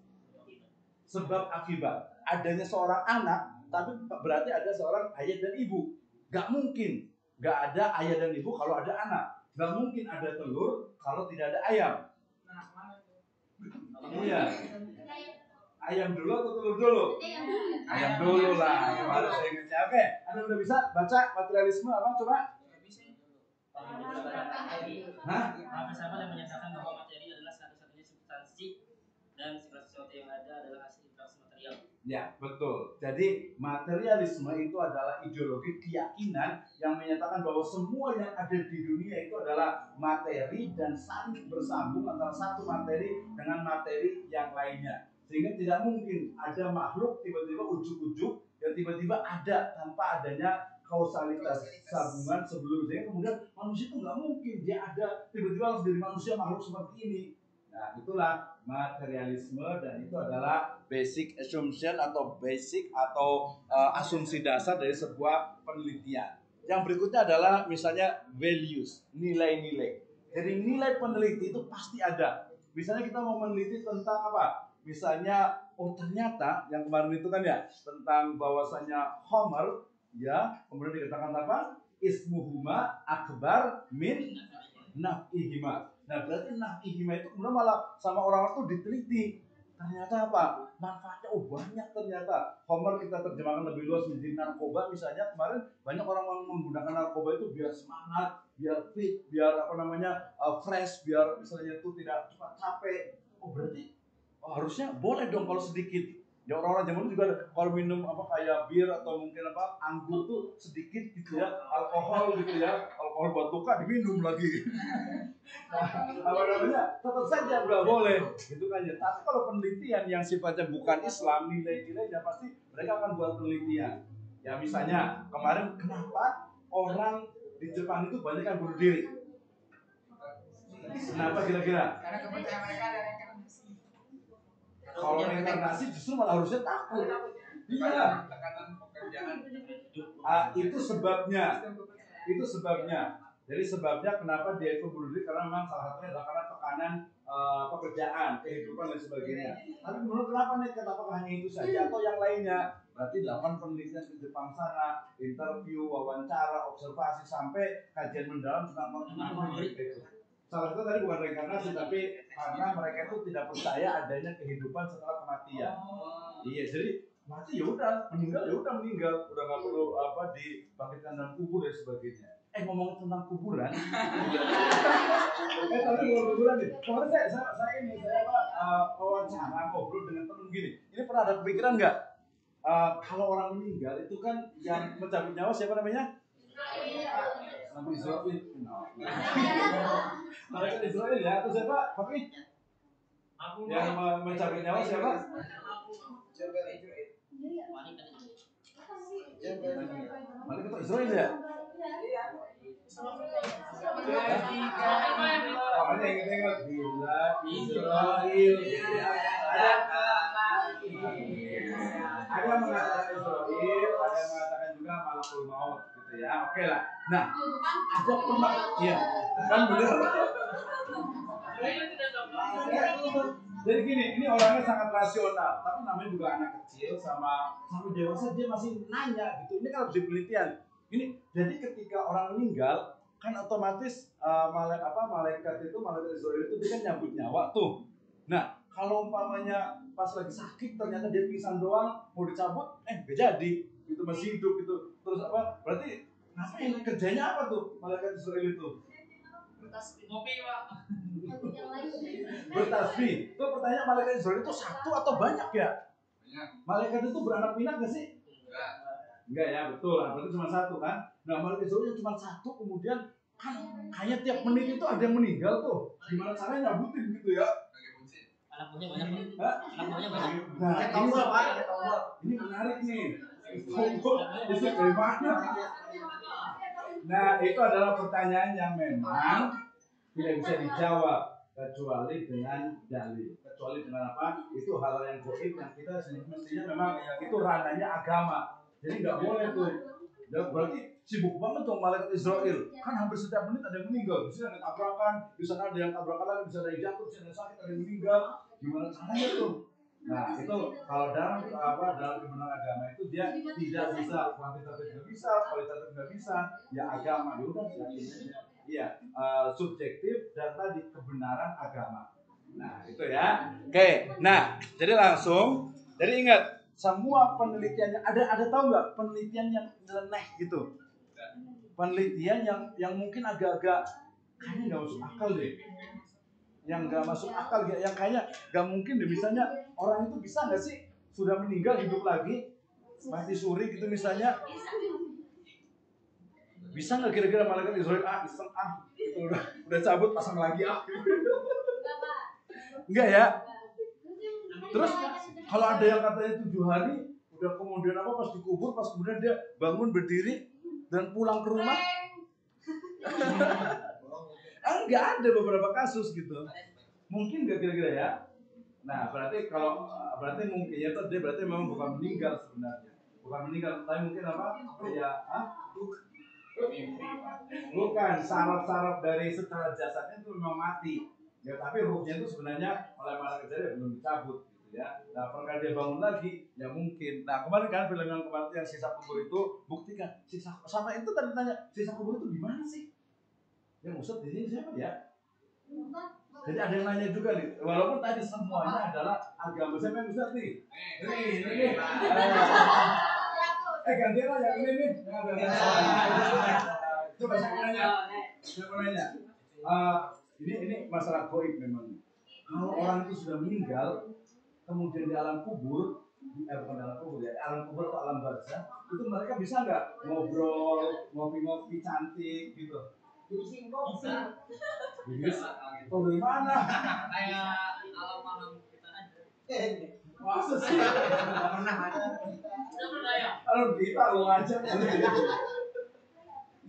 S1: Sebab akibat. Adanya seorang anak, tapi berarti ada seorang ayah dan ibu. Gak mungkin gak ada ayah dan ibu kalau ada anak. Gak mungkin ada telur kalau tidak ada ayam. Iya. Ayam dulu atau telur dulu? Ayam dulu lah. Baru saya ingatnya. Oke, Anda udah bisa baca materialisme apa? Coba. Hah?
S4: Filsafat yang menyatakan bahwa materi adalah satu-satunya substansi dan segala sesuatu yang ada adalah hasil interaksi material.
S1: Ya, betul. Jadi materialisme itu adalah ideologi keyakinan yang menyatakan bahwa semua yang ada di dunia itu adalah materi dan saling bersambung antara satu materi dengan materi yang lainnya. Sehingga tidak mungkin ada makhluk tiba-tiba ujuk-ujuk yang tiba-tiba ada tanpa adanya kausalitas sambungan sebelumnya. Kemudian manusia itu nggak mungkin dia ada tiba-tiba harus jadi manusia makhluk seperti ini. Nah, itulah materialisme, dan itu adalah basic assumption atau asumsi dasar dari sebuah penelitian. Yang berikutnya adalah misalnya values, nilai-nilai. Jadi nilai peneliti itu pasti ada. Misalnya kita mau meneliti tentang apa? Misalnya, ternyata yang kemarin itu kan ya tentang bahwasanya Homer, ya, kemudian dikatakan apa? Ismuhuma akbar min naf'ihima. Nah, berarti naf'ihima itu kemudian malah sama orang itu diteliti. Ternyata apa? Manfaatnya banyak ternyata. Homer kita terjemahkan lebih luas menjadi narkoba misalnya. Kemarin banyak orang menggunakan narkoba itu biar semangat, biar fit, biar fresh, biar misalnya itu tidak cepat capek. Berarti harusnya boleh dong kalau sedikit. Ya orang-orang zaman juga kalau minum kayak bir atau mungkin anggur tuh sedikit gitu ya, alkohol gitu ya, alkohol buat luka diminum lagi. Tetap saja nggak boleh gitu kan ya. Tapi kalau penelitian yang sifatnya bukan Islam, nilai-nilainya pasti mereka akan buat penelitian. Ya misalnya kemarin kenapa orang di Jepang itu banyak yang bunuh diri? Kenapa kira-kira?
S2: Karena kepercayaan mereka ada reinkarnasi.
S1: Kalau reinkarnasi justru malah harusnya takut. Iya.
S2: Tekanan pekerjaan.
S1: Itu sebabnya. Jadi sebabnya kenapa dia itu bunuh diri, karena memang salah satunya adalah karena tekanan pekerjaan, kehidupan dan sebagainya. Tapi menurut kenapa nih? Apakah hanya itu saja atau yang lainnya? Berarti dilakukan penelitian di Jepang sana, interview, wawancara, observasi sampai kajian mendalam tentang itu. Salah satu tadi bukan reinkarnasi, tapi karena mereka itu tidak percaya adanya kehidupan setelah kematian. Iya, jadi mati ya udah, meninggal, udah nggak perlu dibangkitkan dalam kubur dan sebagainya. Ngomong tentang kuburan, tadi ngomong kuburan nih. Kemarin saya wawancara ngobrol dengan temen gini. Ini pernah ada kepikiran nggak? Kalau orang meninggal itu kan yang mencabut nyawa siapa namanya? Nabi Israel. Malaikat Israel ya, atau siapa? Pakai yang mencabut nyawa siapa? Malaikat Israel ya? Makanya ingat bila Israel ada mengatakan Israel, ada yang mengatakan juga malakul maut gitu ya. Oke lah. Nah, ada pernah ya kan benar. Jadi gini, ini orangnya sangat rasional, tapi namanya juga anak kecil sama dewasa dia masih nanya gitu. Ini kan harus penelitian. Ini jadi ketika orang meninggal kan otomatis malaikat Israel itu dia kan nyambut nyawa tuh. Nah, kalau umpamanya pas lagi sakit ternyata dia pingsan doang mau dicabut, gak jadi, itu masih hidup gitu. Terus berarti ngapain kerjanya apa tuh malaikat Israel itu?
S4: Ngopi, Pak.
S1: Bertasbih. Itu pertanyaan, malaikat Israel itu satu atau banyak ya? Malaikat itu beranak pinak gak sih? Enggak ya, betul lah. Berarti cuma satu kan? Nah, malaikat Israel yang cuma satu, kemudian kan hanya tiap menit itu ada yang meninggal tuh. Gimana caranya nyabutin gitu ya?
S4: Anak buahnya banyak, Pak. Anak buahnya banyak.
S1: Nah, ini menarik nih. Itu dari mana? Nah, itu adalah pertanyaan yang memang tidak bisa dijawab kecuali dengan dalil. Kecuali dengan apa? Itu hal yang gaib yang kita mestinya memang itu ranahnya agama. Jadi nggak boleh tuh. Berarti sibuk banget tuh malaikat Israel. Kan hampir setiap menit ada yang meninggal. Bisa ada yang tabrakan, bisa ada yang tabrakan lagi, bisa ada yang jatuh, bisa ada yang sakit, ada yang meninggal. Gimana caranya tuh? Nah, itu kalau dalam kebenaran agama itu dia tidak bisa kuantitatif, nggak bisa, kualitatif nggak bisa. Ya agama, ya udah iya, subjektif dan tadi kebenaran agama. Nah, itu ya. Oke. Nah, jadi langsung, jadi ingat semua penelitiannya ada tahu nggak penelitian yang nyeleneh gitu? Penelitian yang mungkin agak-agak kayaknya nggak masuk akal deh. Yang nggak masuk akal, yang kayaknya nggak mungkin deh. Misalnya orang itu bisa nggak sih sudah meninggal hidup lagi, mati suri gitu misalnya? Bisa nggak kira-kira malaikat Israel iseng gitu, udah cabut pasang lagi enggak ya? Terus kalau ada yang katanya 7 hari udah kemudian pas dikubur, pas kemudian dia bangun berdiri dan pulang ke rumah, enggak ada beberapa kasus gitu. Mungkin nggak kira-kira ya? Nah, berarti mungkinnya itu dia berarti memang bukan meninggal sebenarnya. Bukan meninggal, tapi mungkin apa? Ya, bukan saraf-saraf dari secara jasadnya itu memang mati. Ya, tapi ruhnya itu sebenarnya oleh malaikat kejadian belum dicabut gitu ya. Nah, perkara dia bangun lagi, ya mungkin. Nah, kemarin kan film yang kemarin yang sisa kubur itu buktikan sisa sama itu tadi tanya sisa kubur itu di mana sih? Yang Ustaz di sini siapa ya? Jadi ada yang nanya juga nih, walaupun tadi semuanya adalah agama. Siapa yang Ustaz nih? Ini. Gantian lah yang ini nih. Coba siapa nanya? Ini masalah goib memang. Kalau orang itu sudah meninggal, kemudian di alam kubur, bukan alam kubur ya, alam kubur atau alam barzah, itu mereka bisa nggak ngobrol, ngopi-ngopi cantik gitu? Bisa. Oh dari mana?
S2: Kayak alam-alam kita aja.
S1: Masa sih?
S2: Nggak pernah ada.
S1: Kalau kita lo aja.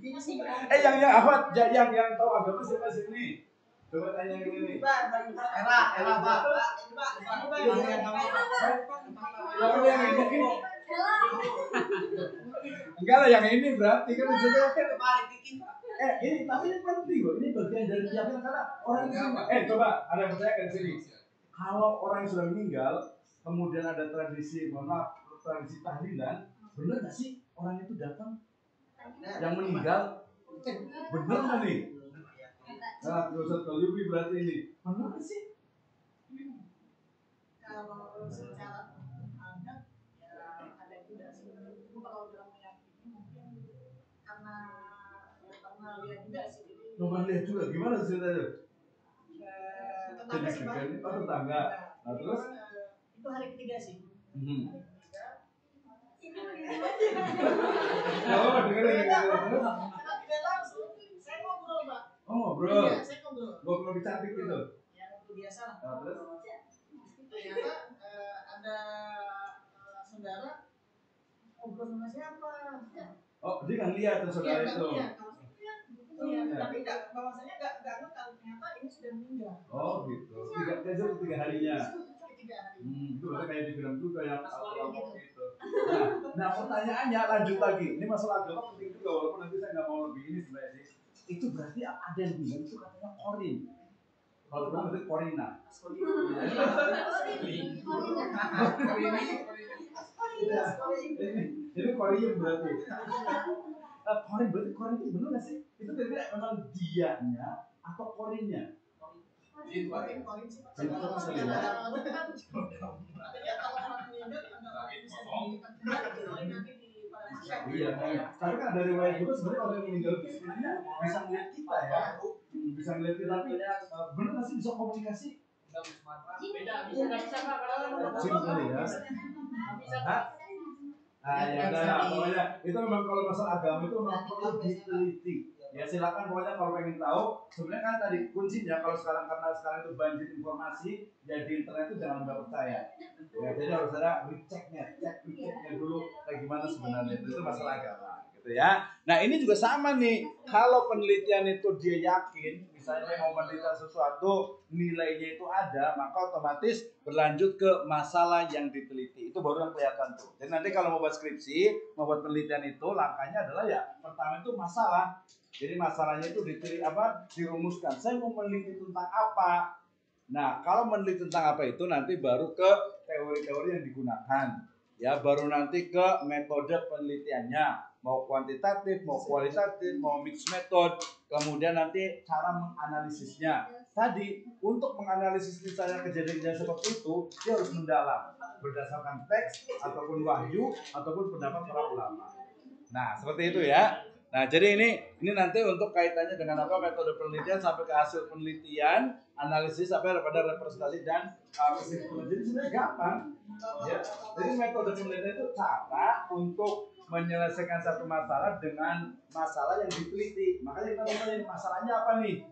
S1: Yang apa? Yang tahu agama siapa sini? Coba tanya yang ini.
S2: Era Pak.
S1: Yang ini. Enggak lah, yang ini berarti kan juga ini tapi ini penting loh. Ini bagian dari keyakinan karena orang yang coba ada yang percaya di sini. Kalau orang yang sudah meninggal, kemudian ada tradisi, tradisi tahlilan, benar nggak sih orang itu datang yang meninggal? Benar nggak nih? Nah, Ustaz Kalyubi berarti ini benar nggak sih?
S3: Kalau secara adat ya ada juga sebenarnya. Kalau dalam meyakini mungkin karena pernah lihat juga sih.
S1: Pernah lihat juga gimana ceritanya?
S3: Tetangga sih Pak.
S1: Tetangga. Nah, terus?
S3: Itu hari ketiga sih.
S1: Oh, dengerin.
S3: Saya ngobrol Pak.
S1: Oh, ngobrol.
S3: Iya, saya ngobrol.
S1: Ngobrol lebih cantik gitu.
S3: Yang itu biasa lah.
S1: Nah, terus?
S3: Ternyata ada saudara ngobrol sama siapa?
S1: Oh, dia nggak lihat tuh saudara itu.
S3: Iya, tapi bahwasanya nggak tahu ternyata ini sudah meninggal.
S1: Oh, gitu. Tiga harinya. Itu berarti kayak di film juga yang gitu. Nah, pertanyaannya lanjut lagi. Ini masalah agama penting juga, walaupun nanti saya nggak mau lebih ini sebenarnya sih. Itu berarti ada yang bilang itu katanya korin. Kalau bilang berarti korina. Ini korin berarti. Korin berarti korin itu benar nggak sih? Itu kira-kira memang dianya atau korinnya?
S3: Korin sih.
S1: Iya, tapi kan ada riwayat juga sebenarnya orang yang meninggal itu sebenarnya bisa melihat kita ya, bisa melihat kita, tapi benar nggak sih bisa komunikasi?
S4: Beda, bisa nggak bisa Pak?
S1: Jin kali ya. Ya udah, pokoknya itu memang kalau masalah agama itu memang perlu diteliti. Ya silakan pokoknya kalau pengen tahu. Sebenarnya kan tadi kuncinya kalau karena sekarang itu banjir informasi, ya di internet itu jangan mudah percaya. Ya jadi harus ada cek dulu kayak gimana sebenarnya itu masalah agama, gitu ya. Nah ini juga sama nih. Kalau penelitian itu dia yakin, misalnya mau meneliti sesuatu nilainya itu ada, maka otomatis berlanjut ke masalah yang diteliti. Itu baru yang kelihatan tuh. Jadi nanti kalau mau buat skripsi, mau buat penelitian itu langkahnya adalah ya pertama itu masalah. Jadi masalahnya itu dirumuskan. Saya mau meneliti tentang apa? Nah, kalau meneliti tentang apa itu nanti baru ke teori-teori yang digunakan. Ya, baru nanti ke metode penelitiannya. Mau kuantitatif, mau kualitatif, mau mix method. Kemudian nanti cara menganalisisnya. Tadi, untuk menganalisis misalnya kejadian-kejadian seperti itu, dia harus mendalam. Berdasarkan teks, ataupun wahyu, ataupun pendapat para ulama. Nah, seperti itu ya. Nah, jadi ini nanti untuk kaitannya dengan apa metode penelitian sampai ke hasil penelitian, analisis sampai pada representasi dan kesimpulan. Jadi sebenarnya gampang. Ya. Jadi metode penelitian itu cara untuk menyelesaikan satu masalah dengan masalah yang diteliti. Makanya kita tanya masalahnya apa nih?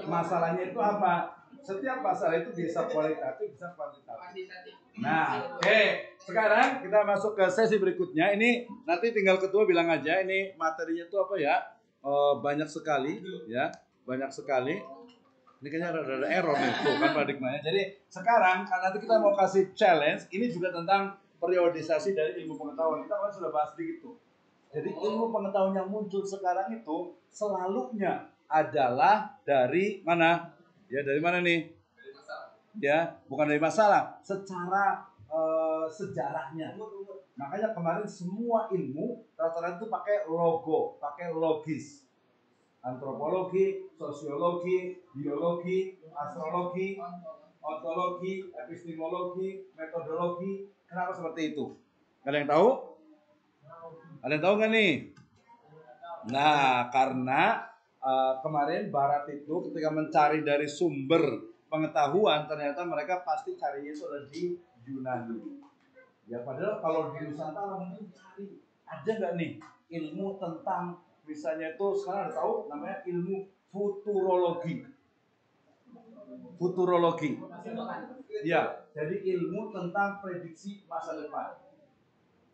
S1: Masalahnya itu apa? Setiap masalah itu bisa kualitatif, bisa kuantitatif. Nah, oke. Sekarang kita masuk ke sesi berikutnya. Ini nanti tinggal ketua bilang aja ini materinya itu apa ya? Banyak sekali ya, banyak sekali. Ini kayaknya ada error nih, tuh kan paradigmanya. Jadi sekarang nanti kita mau kasih challenge, ini juga tentang periodisasi dari ilmu pengetahuan. Kita kan sudah bahas sedikit tuh. Jadi ilmu pengetahuan yang muncul sekarang itu selalunya adalah dari mana? Ya dari mana nih? Ya bukan dari masalah, secara sejarahnya. Makanya kemarin semua ilmu rata-rata itu pakai logo, pakai logis. Antropologi, sosiologi, biologi, astrologi, ontologi, epistemologi, metodologi. Kenapa seperti itu? Ada yang tahu? Ada yang tahu nggak nih? Nah, karena kemarin Barat itu ketika mencari dari sumber pengetahuan, ternyata mereka pasti carinya itu ada di Yunani. Ya padahal kalau di Nusantara mungkin cari ada nggak nih ilmu tentang misalnya itu sekarang ada tahu namanya ilmu futurologi. Futurologi. Ya, jadi ilmu tentang prediksi masa depan.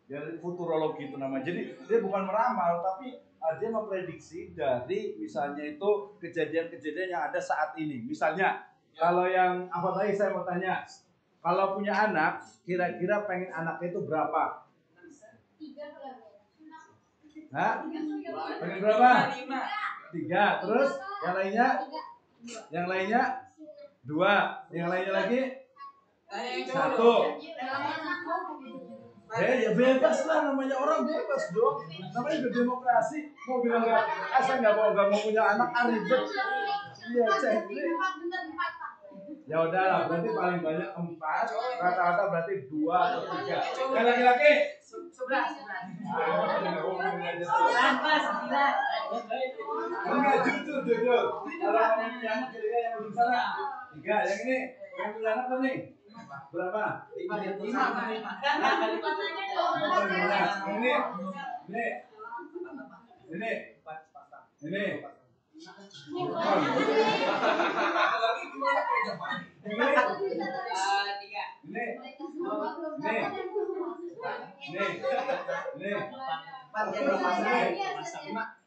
S1: Jadi futurologi itu namanya. Jadi dia bukan meramal tapi dia memprediksi dari misalnya itu kejadian-kejadian yang ada saat ini. Misalnya kalau yang apa tadi saya mau tanya, kalau punya anak kira-kira pengen anaknya itu berapa?
S5: 3.
S1: Hah? Pengen berapa? 3. Terus yang lainnya? Yang lainnya 2. Yang lainnya lagi 1. Ya bebas lah, namanya orang bebas dong. Namanya juga demokrasi. Mau bilang nggak, asal nggak mau punya anak ribet. Iya cek. Ya udah lah, berarti paling banyak 4. Rata-rata berarti 2 atau 3. Yang laki-laki
S2: 11.
S1: Enggak, jujur. Kalau yang punya anak kira-kira yang ujung sana 3. Yang ini yang punya anak apa nih? Berapa?
S2: 5.
S1: Ini.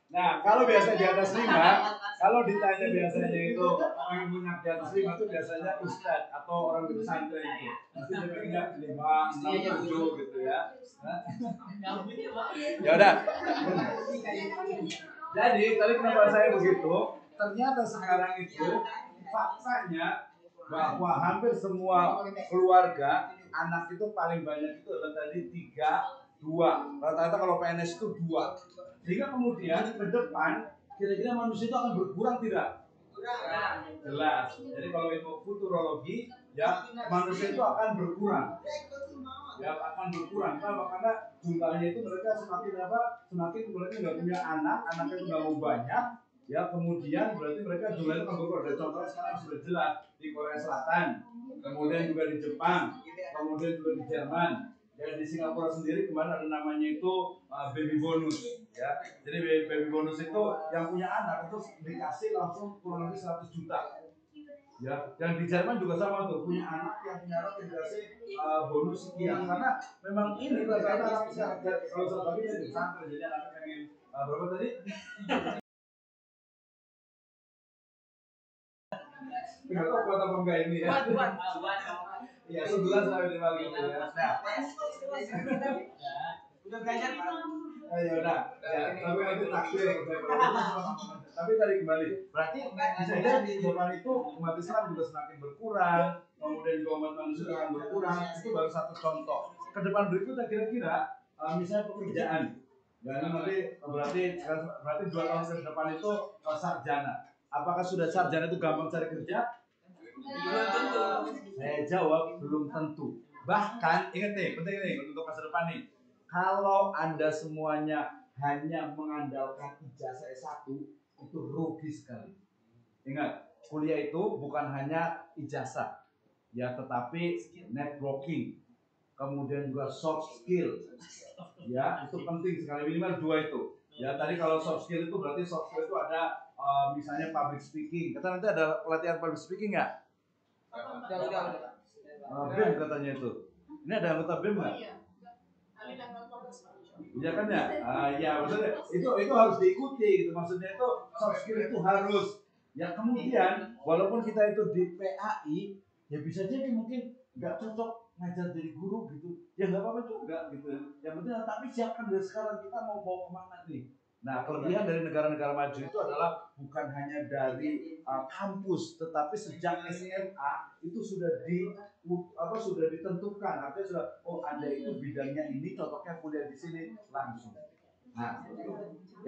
S1: Nah, kalau biasa di atas 5, kalau ditanya biasanya itu orang punya di atas 5 itu biasanya ustadz atau orang di pesantren itu. Pasti dia pengennya 5, 6, 7 gitu ya. Ya udah. Jadi tadi kenapa saya begitu? Ternyata sekarang itu faktanya bahwa hampir semua keluarga anak itu paling banyak itu adalah tadi 3, 2. Rata-rata kalau PNS itu 2. Sehingga kemudian ke depan kira-kira manusia itu akan berkurang tidak? Jelas. Jadi kalau ilmu futurologi ya manusia itu akan berkurang. Ya akan berkurang. Kenapa? Karena jumlahnya itu mereka semakin apa? Semakin mereka nggak punya anak, anaknya itu nggak mau banyak. Ya kemudian berarti mereka jumlahnya akan berkurang. Dan contohnya sekarang sudah jelas di Korea Selatan, kemudian juga di Jepang, kemudian juga di Jerman. Ya di Singapura sendiri kemarin ada namanya itu baby bonus ya. Jadi baby bonus itu yang punya anak itu dikasih langsung kurang lebih 100 juta. Ya, dan di Jerman juga sama tuh, punya anak yang punya anak dikasih bonus sekian karena memang ini rata-rata anak kalau satu lagi jadi pesantren jadi anak pengen berapa tadi? Nggak tahu kuat apa enggak ini ya. Iya, 11 sampai 5 gitu ya. Nah,
S2: udah belajar Pak.
S1: Ya udah, ya, tapi nanti takdir. Tapi tadi kembali, berarti bisa jadi di depan itu umat Islam juga semakin berkurang, kemudian juga umat manusia akan berkurang. Itu baru satu contoh. Ke depan berikutnya kira-kira, misalnya pekerjaan. Dan nanti berarti 2 tahun ke depan itu sarjana. Apakah sudah sarjana itu gampang cari kerja?
S2: Belum tentu.
S1: Saya jawab belum tentu. Bahkan ingat nih, penting nih untuk masa depan nih. Kalau Anda semuanya hanya mengandalkan ijazah S1 itu rugi sekali. Ingat, kuliah itu bukan hanya ijazah, ya tetapi networking, kemudian juga soft skill. Ya, itu penting sekali minimal 2 itu. Ya, tadi kalau soft skill itu berarti soft skill itu ada misalnya public speaking. Kita nanti ada pelatihan public speaking nggak?
S2: Udah.
S1: BEM katanya itu. Ini ada anggota BEM nggak? Iya kan ya? Ya maksudnya itu harus diikuti gitu. Maksudnya itu soft skill itu harus. Ya kemudian walaupun kita itu di PAI, ya bisa jadi mungkin nggak cocok ngajar jadi guru gitu, ya nggak apa-apa juga gitu. Yang penting tapi siapkan dari sekarang kita mau bawa kemana nih. Nah kelebihan dari negara-negara maju itu adalah bukan hanya dari kampus, tetapi sejak SMA itu sudah ditentukan, artinya sudah Anda itu bidangnya ini, cocoknya kuliah di sini langsung. Nah,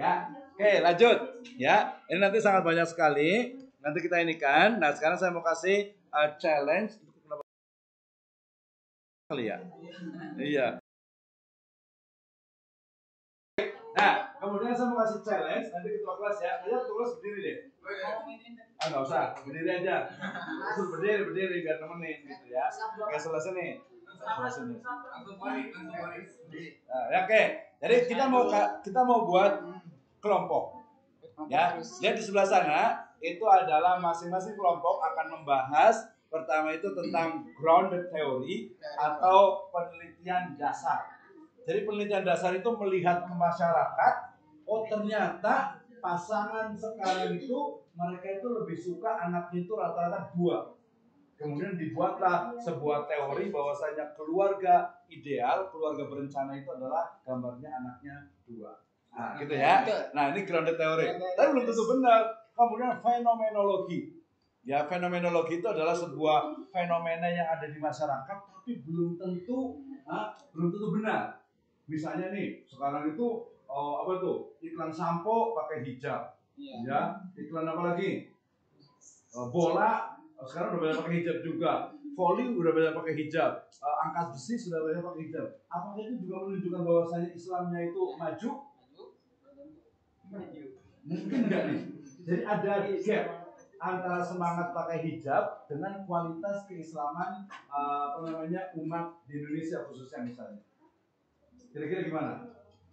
S1: ya, oke lanjut ya. Ini nanti sangat banyak sekali. Nanti kita ini kan. Nah sekarang saya mau kasih challenge kali ya. Iya. Nah, kemudian saya mau kasih challenge nanti ketua kelas ya. Kalian kelas berdiri deh. Nggak usah, berdiri aja. Terus berdiri biar nemenin gitu ya. Oke selesai nih. Ya, oke. Jadi kita mau buat kelompok. Ya, lihat di sebelah sana itu adalah masing-masing kelompok akan membahas pertama itu tentang grounded theory atau penelitian dasar. Jadi penelitian dasar itu melihat ke masyarakat, oh ternyata pasangan sekarang itu mereka itu lebih suka anaknya itu rata-rata 2. Kemudian dibuatlah sebuah teori bahwasanya keluarga ideal, keluarga berencana itu adalah gambarnya anaknya 2. Nah, gitu ya. Nah, ini grounded teori. Tapi belum tentu benar. Kemudian fenomenologi. Ya, fenomenologi itu adalah sebuah fenomena yang ada di masyarakat tapi belum tentu benar. Misalnya nih, sekarang itu iklan sampo pakai hijab. Ya, iklan apa lagi? Bola sekarang udah banyak pakai hijab juga. Voli udah banyak pakai hijab. Angkat besi sudah banyak pakai hijab. Apakah itu juga menunjukkan bahwasanya Islamnya itu maju? Mungkin enggak nih. Jadi ada gap antara semangat pakai hijab dengan kualitas keislaman umat di Indonesia khususnya misalnya. Kira-kira gimana?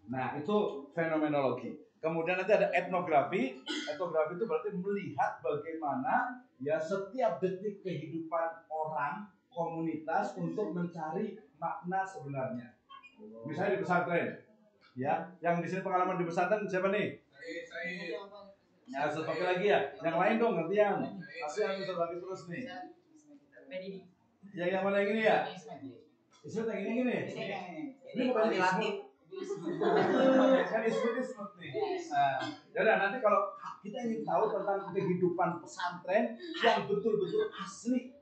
S1: Nah, itu fenomenologi. Kemudian nanti ada etnografi. Etnografi itu berarti melihat bagaimana ya setiap detik kehidupan orang, komunitas untuk mencari makna sebenarnya. Misalnya di pesantren. Ya, yang di sini pengalaman di pesantren siapa nih? Ya, sebagai lagi ya. Yang lain dong, gantian. Asli yang bisa bagi terus nih. Yang mana yang ini ya? Ismut yang ini. Ini bukan Ismut. Kan Ismut nih. Nah, nanti kalau kita ingin tahu tentang kehidupan pesantren yang betul-betul asli.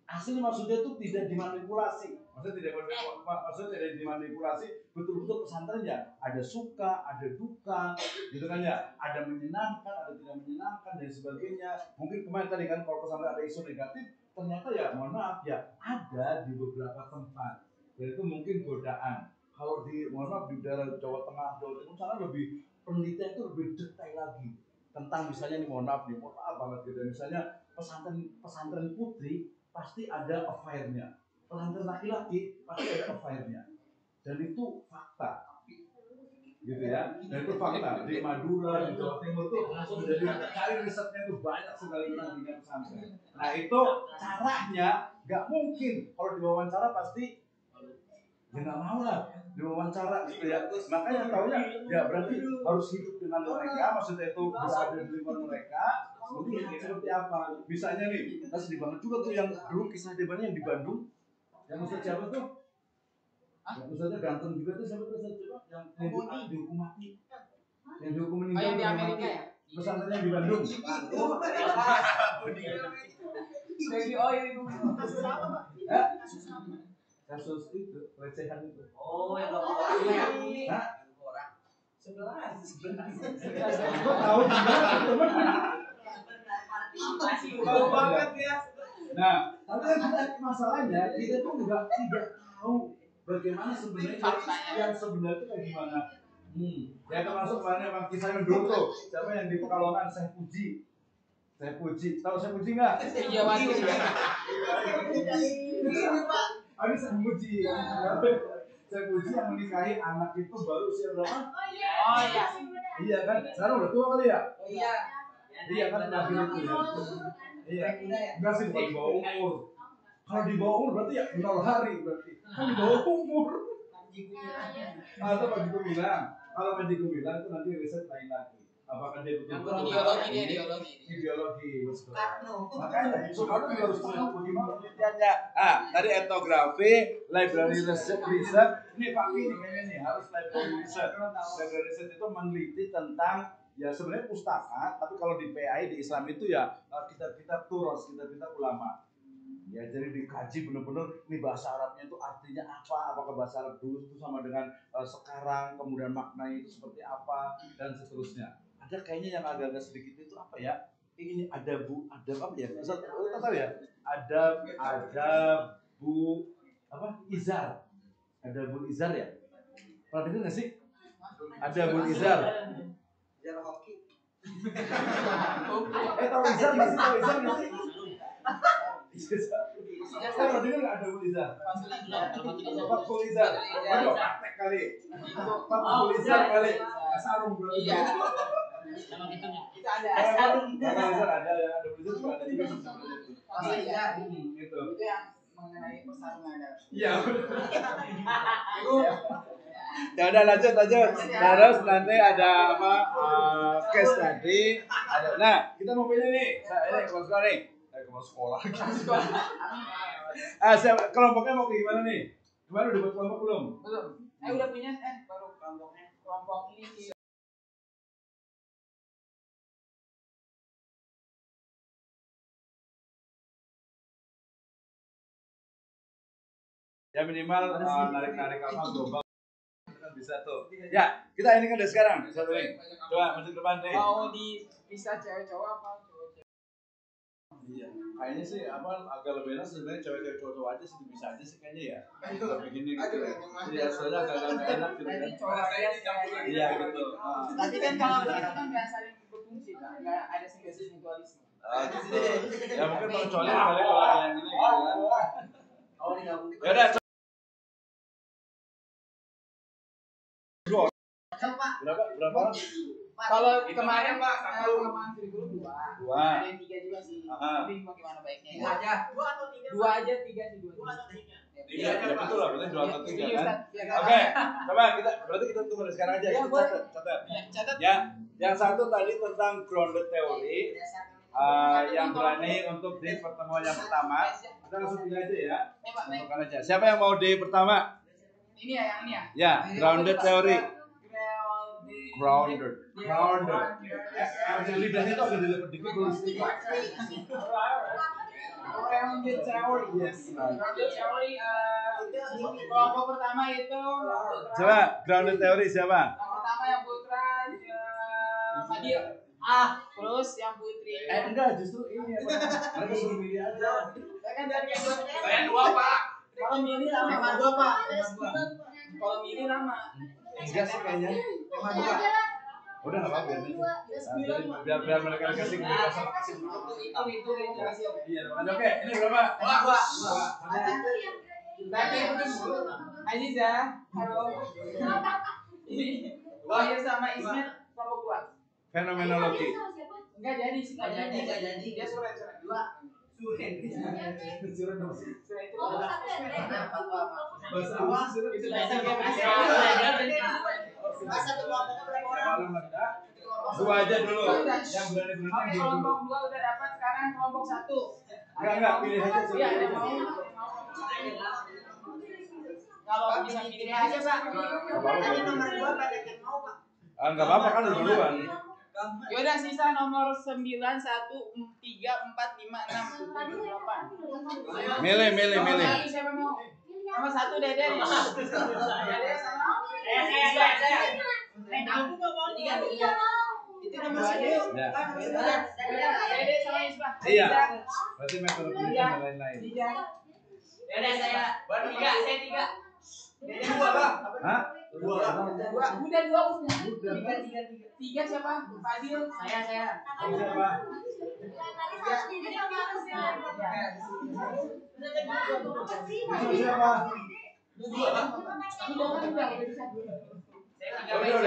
S1: Asli maksudnya itu tidak dimanipulasi. Maksudnya tidak dimanipulasi, betul-betul pesantren ya ada suka, ada duka, gitu kan ya, ada menyenangkan, ada tidak menyenangkan dan sebagainya. Mungkin kemarin tadi kan kalau pesantren ada isu negatif, ternyata ya mohon maaf ya ada di beberapa tempat. Dan itu mungkin godaan. Kalau di mohon maaf di daerah Jawa Tengah, Jawa Timur sana lebih penelitian itu lebih detail lagi tentang misalnya nih mohon maaf banget gitu. Misalnya pesantren putri pasti ada affair-nya. Pesantren laki-laki pasti ada affair-nya. Dan itu fakta. Gitu ya. Dan itu fakta. Di Madura, di Jawa Timur tuh sudah cari risetnya itu banyak sekali tentang dunia pesantren. Nah, itu caranya nggak mungkin. Kalau diwawancara pasti ya nggak mau lah diwawancara gitu ya. Makanya taunya ya berarti harus hidup dengan mereka, maksudnya itu berada di lingkungan mereka. Mungkin seperti apa? Misalnya nih, sedih banget juga tuh yang dulu kisah debannya yang di Bandung, yang Ustadz siapa tuh? Yang Ustadznya ganteng juga tuh siapa tuh Ustadz yang dihukum mati, yang dihukum meninggal di Amerika ya? Pesantrennya di Bandung. Kasus itu pelecehan itu.
S4: Oh, yang orang. 11.
S1: Tahu teman.
S2: Baru banget ya.
S1: Nah, tapi masalahnya kita tuh tidak tahu bagaimana sebenarnya yang sebenarnya itu kayak gimana. Ya termasuk kemarin yang kisah yang dulu tuh, siapa yang di Pekalongan, Syekh Puji. Tahu Syekh Puji nggak?
S2: Iya Wati.
S1: Ada Syekh Puji. Syekh Puji yang menikahi anak itu baru usia berapa?
S5: Oh iya.
S1: Iya kan? Sekarang udah tua kali ya?
S2: Iya.
S1: Iya kan Nabi itu ya. Iya. Enggak sih bukan di bawah umur. Kalau di bawah umur berarti ya 0 hari berarti. Kan di bawah umur. Atau Panji Gumilang. Kalau Panji Gumilang itu nanti riset lain lagi. Apakah dia betul-betul
S2: Ideologi dia, ideologi.
S1: ideologi, betul.
S3: Karno.
S1: Makanya Soekarno juga harus tahu bagaimana penelitiannya. Tadi etnografi, library research, ini Pak ini kayaknya nih harus library research. Library research itu meneliti tentang ya sebenarnya pustaka, tapi kalau di PAI di Islam itu ya kitab-kitab turos, kitab-kitab ulama. Ya jadi dikaji benar-benar ini bahasa Arabnya itu artinya apa, apakah bahasa Arab dulu itu sama dengan sekarang, kemudian maknanya itu seperti apa dan seterusnya. Ada kayaknya yang agak-agak sedikit itu apa ya? Ini ada apa ya? Tahu ya? Ada bu apa? Izar. Ada bu izar ya? Pernah dengar nggak sih? Ada bu izar.
S3: Jar hoki.
S1: Tahu izar nggak sih? Tahu izar nggak sih? Saya pernah dengar nggak ada bu izar? Pak izar. Aduh, praktek kali. Pak izar kali. Sarung berarti.
S4: Sama gitunya.
S2: Itu ada.
S1: Sarung. Izar ada ya. Ada bu izar juga ada juga sebenarnya itu.
S2: Iya.
S1: Gitu.
S2: Itu yang mengenai pertarungan.
S1: Iya. Ya udah lanjut. Terus nanti ada apa? Case tadi. Nah, kita mau pilih nih. Ini kelas nih. Kepala sekolah. Kelompoknya mau kayak gimana nih? Gimana udah buat kelompok belum?
S2: Belum. Udah punya baru kelompoknya. Kelompok ini sih.
S1: Ya minimal narik apa global kan bisa tuh. Ya, kita ini kan dari sekarang. Satu ring. Coba masuk ke depan nih.
S2: Mau dipisah cewek cowok apa cowok cewek?
S1: Iya. Kayaknya sih apa agak lebih enak sebenarnya cewek-cewek cowok aja sih bisa aja sih kayaknya ya. Begini gitu. Iya, soalnya agak enak gitu kan.
S2: Cowok aja
S1: Iya gitu.
S2: Tapi kan kalau begitu kan nggak saling berfungsi kan, nggak ada simbiosis mutualisme.
S1: Gitu. Ya mungkin kalau cowoknya kali kalau yang ini gitu kan. Ya udah. Berapa orang?
S2: Kalau kemarin Pak, kemarin kurikulum dua. Ada yang tiga juga sih.
S1: Aha.
S2: Tapi bagaimana baiknya?
S3: Dua aja. Dua atau tiga?
S2: Dua aja, tiga sih dua.
S3: Dua atau tiga?
S1: Iya, ya betul lah, berarti 2 atau 3
S2: Iya,
S1: kan.
S2: Ustaz. Iya, kan?
S1: Oke, coba berarti kita tunggu dari sekarang aja.
S2: Ya,
S1: Kita
S2: boleh.
S1: catat.
S2: Catat.
S1: Ya, yang satu tadi tentang grounded theory. Yang berani untuk di pertemuan yang pertama. Kita langsung pilih aja ya. Masukkan aja. Siapa yang mau di pertama?
S2: Ini ya, yang ini ya.
S1: Ya, grounded theory.
S2: Grounded.
S1: Grounded. Lidahnya itu agak dilepet dikit belum sedikit.
S2: Grounded theory.
S1: Yes.
S2: Grounded theory. Kelompok pertama itu.
S1: Coba grounded theory siapa?
S2: Yang pertama yang putra, Fadil. Terus yang putri.
S1: Enggak, justru ini apa? Mereka suruh pilih aja.
S2: Saya kan dari yang dua.
S3: Saya dua, Pak.
S2: Kalau milih lama.
S3: Tema dua, Pak.
S2: Kalau milih lama.
S1: Enggak sih kayaknya.
S3: Tema dua.
S1: Udah nggak apa-apa biar mereka kasih kebebasan.
S2: Itu rahasia.
S1: Iya, oke. Ini berapa?
S3: Dua.
S2: Berarti Aziza, halo. Ini sama Ismet kelompok dua.
S1: Fenomenologi.
S2: Enggak jadi sih.
S3: Nggak jadi.
S2: Dia surat dua.
S3: Suren.
S1: Surat dong.
S2: Surat itu.
S1: Bahasa apa sih surat?
S2: Itu bahasa
S3: Masa tuh kelompoknya berapa orang?
S1: Dua aja dulu. Yang berani
S2: Oke, kelompok dua udah dapat, sekarang kelompok satu.
S1: Enggak, pilih aja.
S2: Iya, ada mau. Kalau bisa pilih aja, Pak.
S3: Tadi nomor dua banyak yang mau, Pak.
S1: Enggak apa-apa kan udah duluan.
S2: Yaudah, sisa nomor 9, 1, 3, 4, 5, 6, 7, 8.
S1: Milih.
S2: Siapa mau? Nomor 1 Dede. Dede sama.
S3: Saya. Aku nggak mau.
S5: Tiga.
S3: Itu nomor 10.
S1: Ya.
S2: Dede sama Isbah.
S1: Iya. Berarti metode penelitian dan lain-lain.
S2: Tiga.
S3: Dede saya.
S2: Baru tiga, saya tiga.
S3: Dede dua, Pak.
S1: Hah?
S3: Dua.
S2: Udah dua. Tiga siapa? Fadil. Saya.
S1: Siapa? Siapa? Udah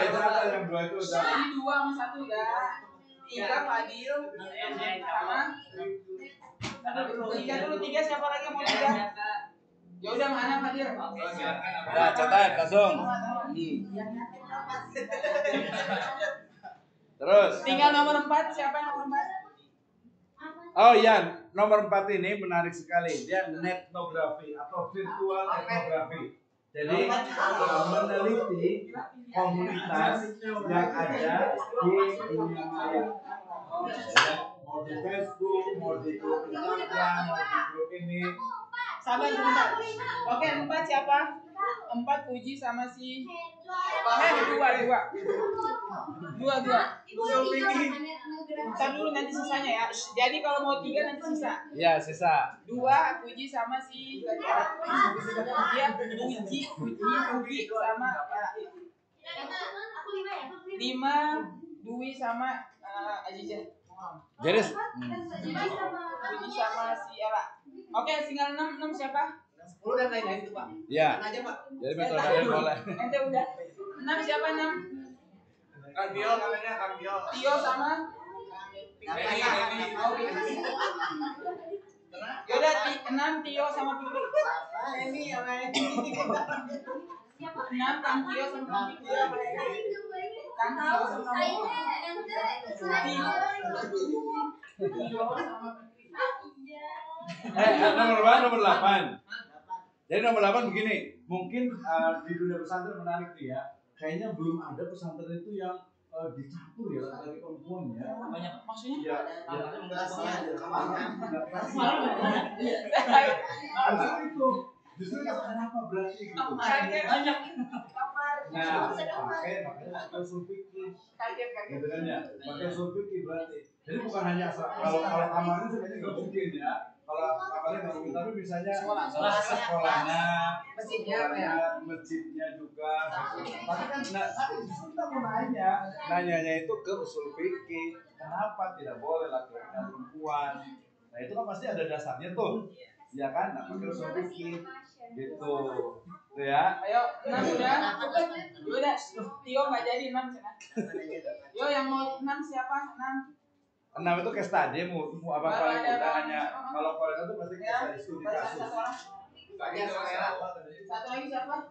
S1: itu aja yang dua itu udah.
S2: Ini 2 sama 1 udah. 3 Fadil sama 3 dulu 3 siapa lagi yang mau 3? Ya udah mana Fadil?
S1: Nah, catat langsung. Terus.
S2: Tinggal nomor 4, siapa yang nomor 4?
S1: Oh iya, nomor 4 ini menarik sekali. Dia netnografi atau virtual etnografi. Jadi meneliti komunitas yang ada di dunia maya. Ya, mau di Facebook, mau di grup Instagram, mau di grup ini.
S2: Sabar sebentar. Oke, 4 siapa? 4 Puji sama si dua. Ntar dulu nanti sisanya ya. Jadi kalau mau 3 nanti sisa.
S1: Ya, sisa.
S2: 2 Puji sama si dia Puji sama 5 Dwi sama Aziza.
S1: Jadi
S2: Puji sama si Ella. Oke, tinggal 6 siapa?
S3: 10 dan lain-lain itu, Pak.
S1: ya.
S3: Aja, Pak.
S1: Jadi metode boleh.
S2: Ente udah. 6 siapa 6?
S3: Kang Bio namanya Kang Bio.
S2: Tio sama Yaudah 6 Tio sama Putri.
S3: Ini yang lain.
S2: 6 Kang Tio sama Putri. Kang Tio sama
S1: Nomor berapa? Nomor 8. Jadi nomor 8 begini, mungkin di dunia pesantren menarik nih ya. Kayaknya belum ada pesantren itu yang dicampur ya laki-laki perempuan ya.
S4: Banyak
S2: maksudnya?
S1: Ya, justru itu kenapa berarti gitu?
S2: Banyak.
S1: Nah, makanya usul fikih, gitu kan ya? Pakai usul fikih berarti. Jadi bukan hanya kalau kamarnya sebenarnya nggak mungkin ya. Kalau kamarnya nggak mungkin, tapi misalnya sekolahnya, masjidnya juga. Tapi kan kita mau nanyanya itu ke usul fikih. Kenapa tidak boleh laki-laki dan perempuan? Nah itu kan pasti ada dasarnya tuh, ya kan? Nah pakai usul fikih, gitu. Tuh ya.
S2: Ayo, 6 udah. Tio nggak jadi 6 sana. Yo yang mau 6 siapa? 6.
S1: 6 itu case study, mau apa paling mudah hanya kalau kolega itu pasti case study studi kasus.
S2: Satu lagi siapa?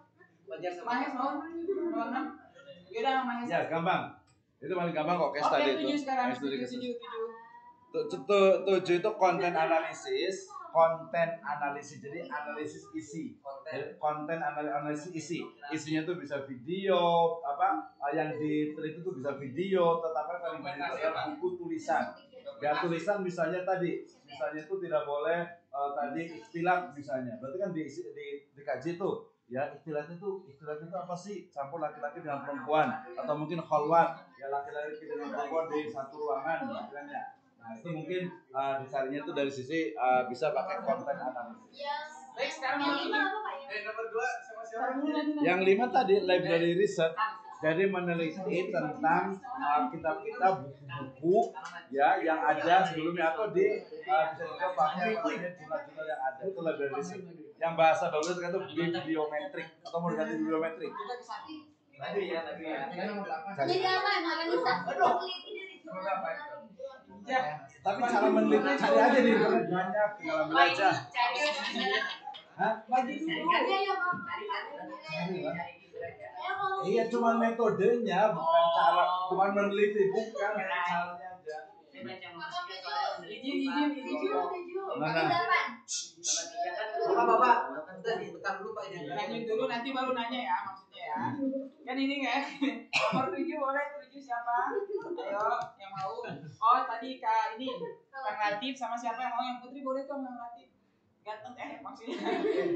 S2: Mahes mau? Nomor 6. Yaudah Mahes.
S1: Ya gampang. Itu paling gampang kok case study itu.
S2: 7 sekarang.
S1: Case study kasus.
S2: 7.
S1: 7 itu konten analisis. Jadi analisis isi. Jadi konten analisis isi. Isinya tuh bisa video, yang diteliti itu bisa video, tetapi paling banyak itu adalah buku tulisan. Ya tulisan misalnya itu tidak boleh tadi ikhtilaf misalnya. Berarti kan dikaji tuh. Ya istilah itu apa sih? Campur laki-laki dengan perempuan atau mungkin khalwat, ya laki-laki dengan perempuan di satu ruangan misalnya. Nah itu mungkin dicarinya itu dari sisi bisa pakai konten analisis.
S2: Baik, sekarang
S3: Nomor 2 sama siapa?
S1: Yang 5 tadi library research, jadi meneliti tentang kitab-kitab, buku-buku ya yang ada sebelumnya atau bisa juga pakai jurnal-jurnal yang ada, itu library research. Yang bahasa bagus itu bibliometrik atau mau diganti bibliometrik.
S3: Lagi ya.
S5: Jadi apa yang akan bisa meneliti dari jurnal
S2: Ya,
S1: Tapi cara meneliti cari aja di internet banyak, tinggal ambil aja. Hah?
S2: bagi dulu.
S1: Iya, cuma metodenya, bukan meneliti, bukan caranya aja.
S2: Izin.
S1: Mana?
S3: Bapak. Bentar dulu Pak ini.
S2: Lanjut dulu nanti baru nanya ya maksudnya ya. Kan ini nggak? Nomor 7 boleh 7 siapa? Ayo yang mau. Oh tadi Kak Kang Latif sama siapa yang mau? Yang Putri boleh tuh Kang Latif. Ganteng maksudnya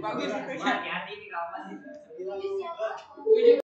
S2: bagus itu ya.
S4: hati-hati nih kawan.
S2: 7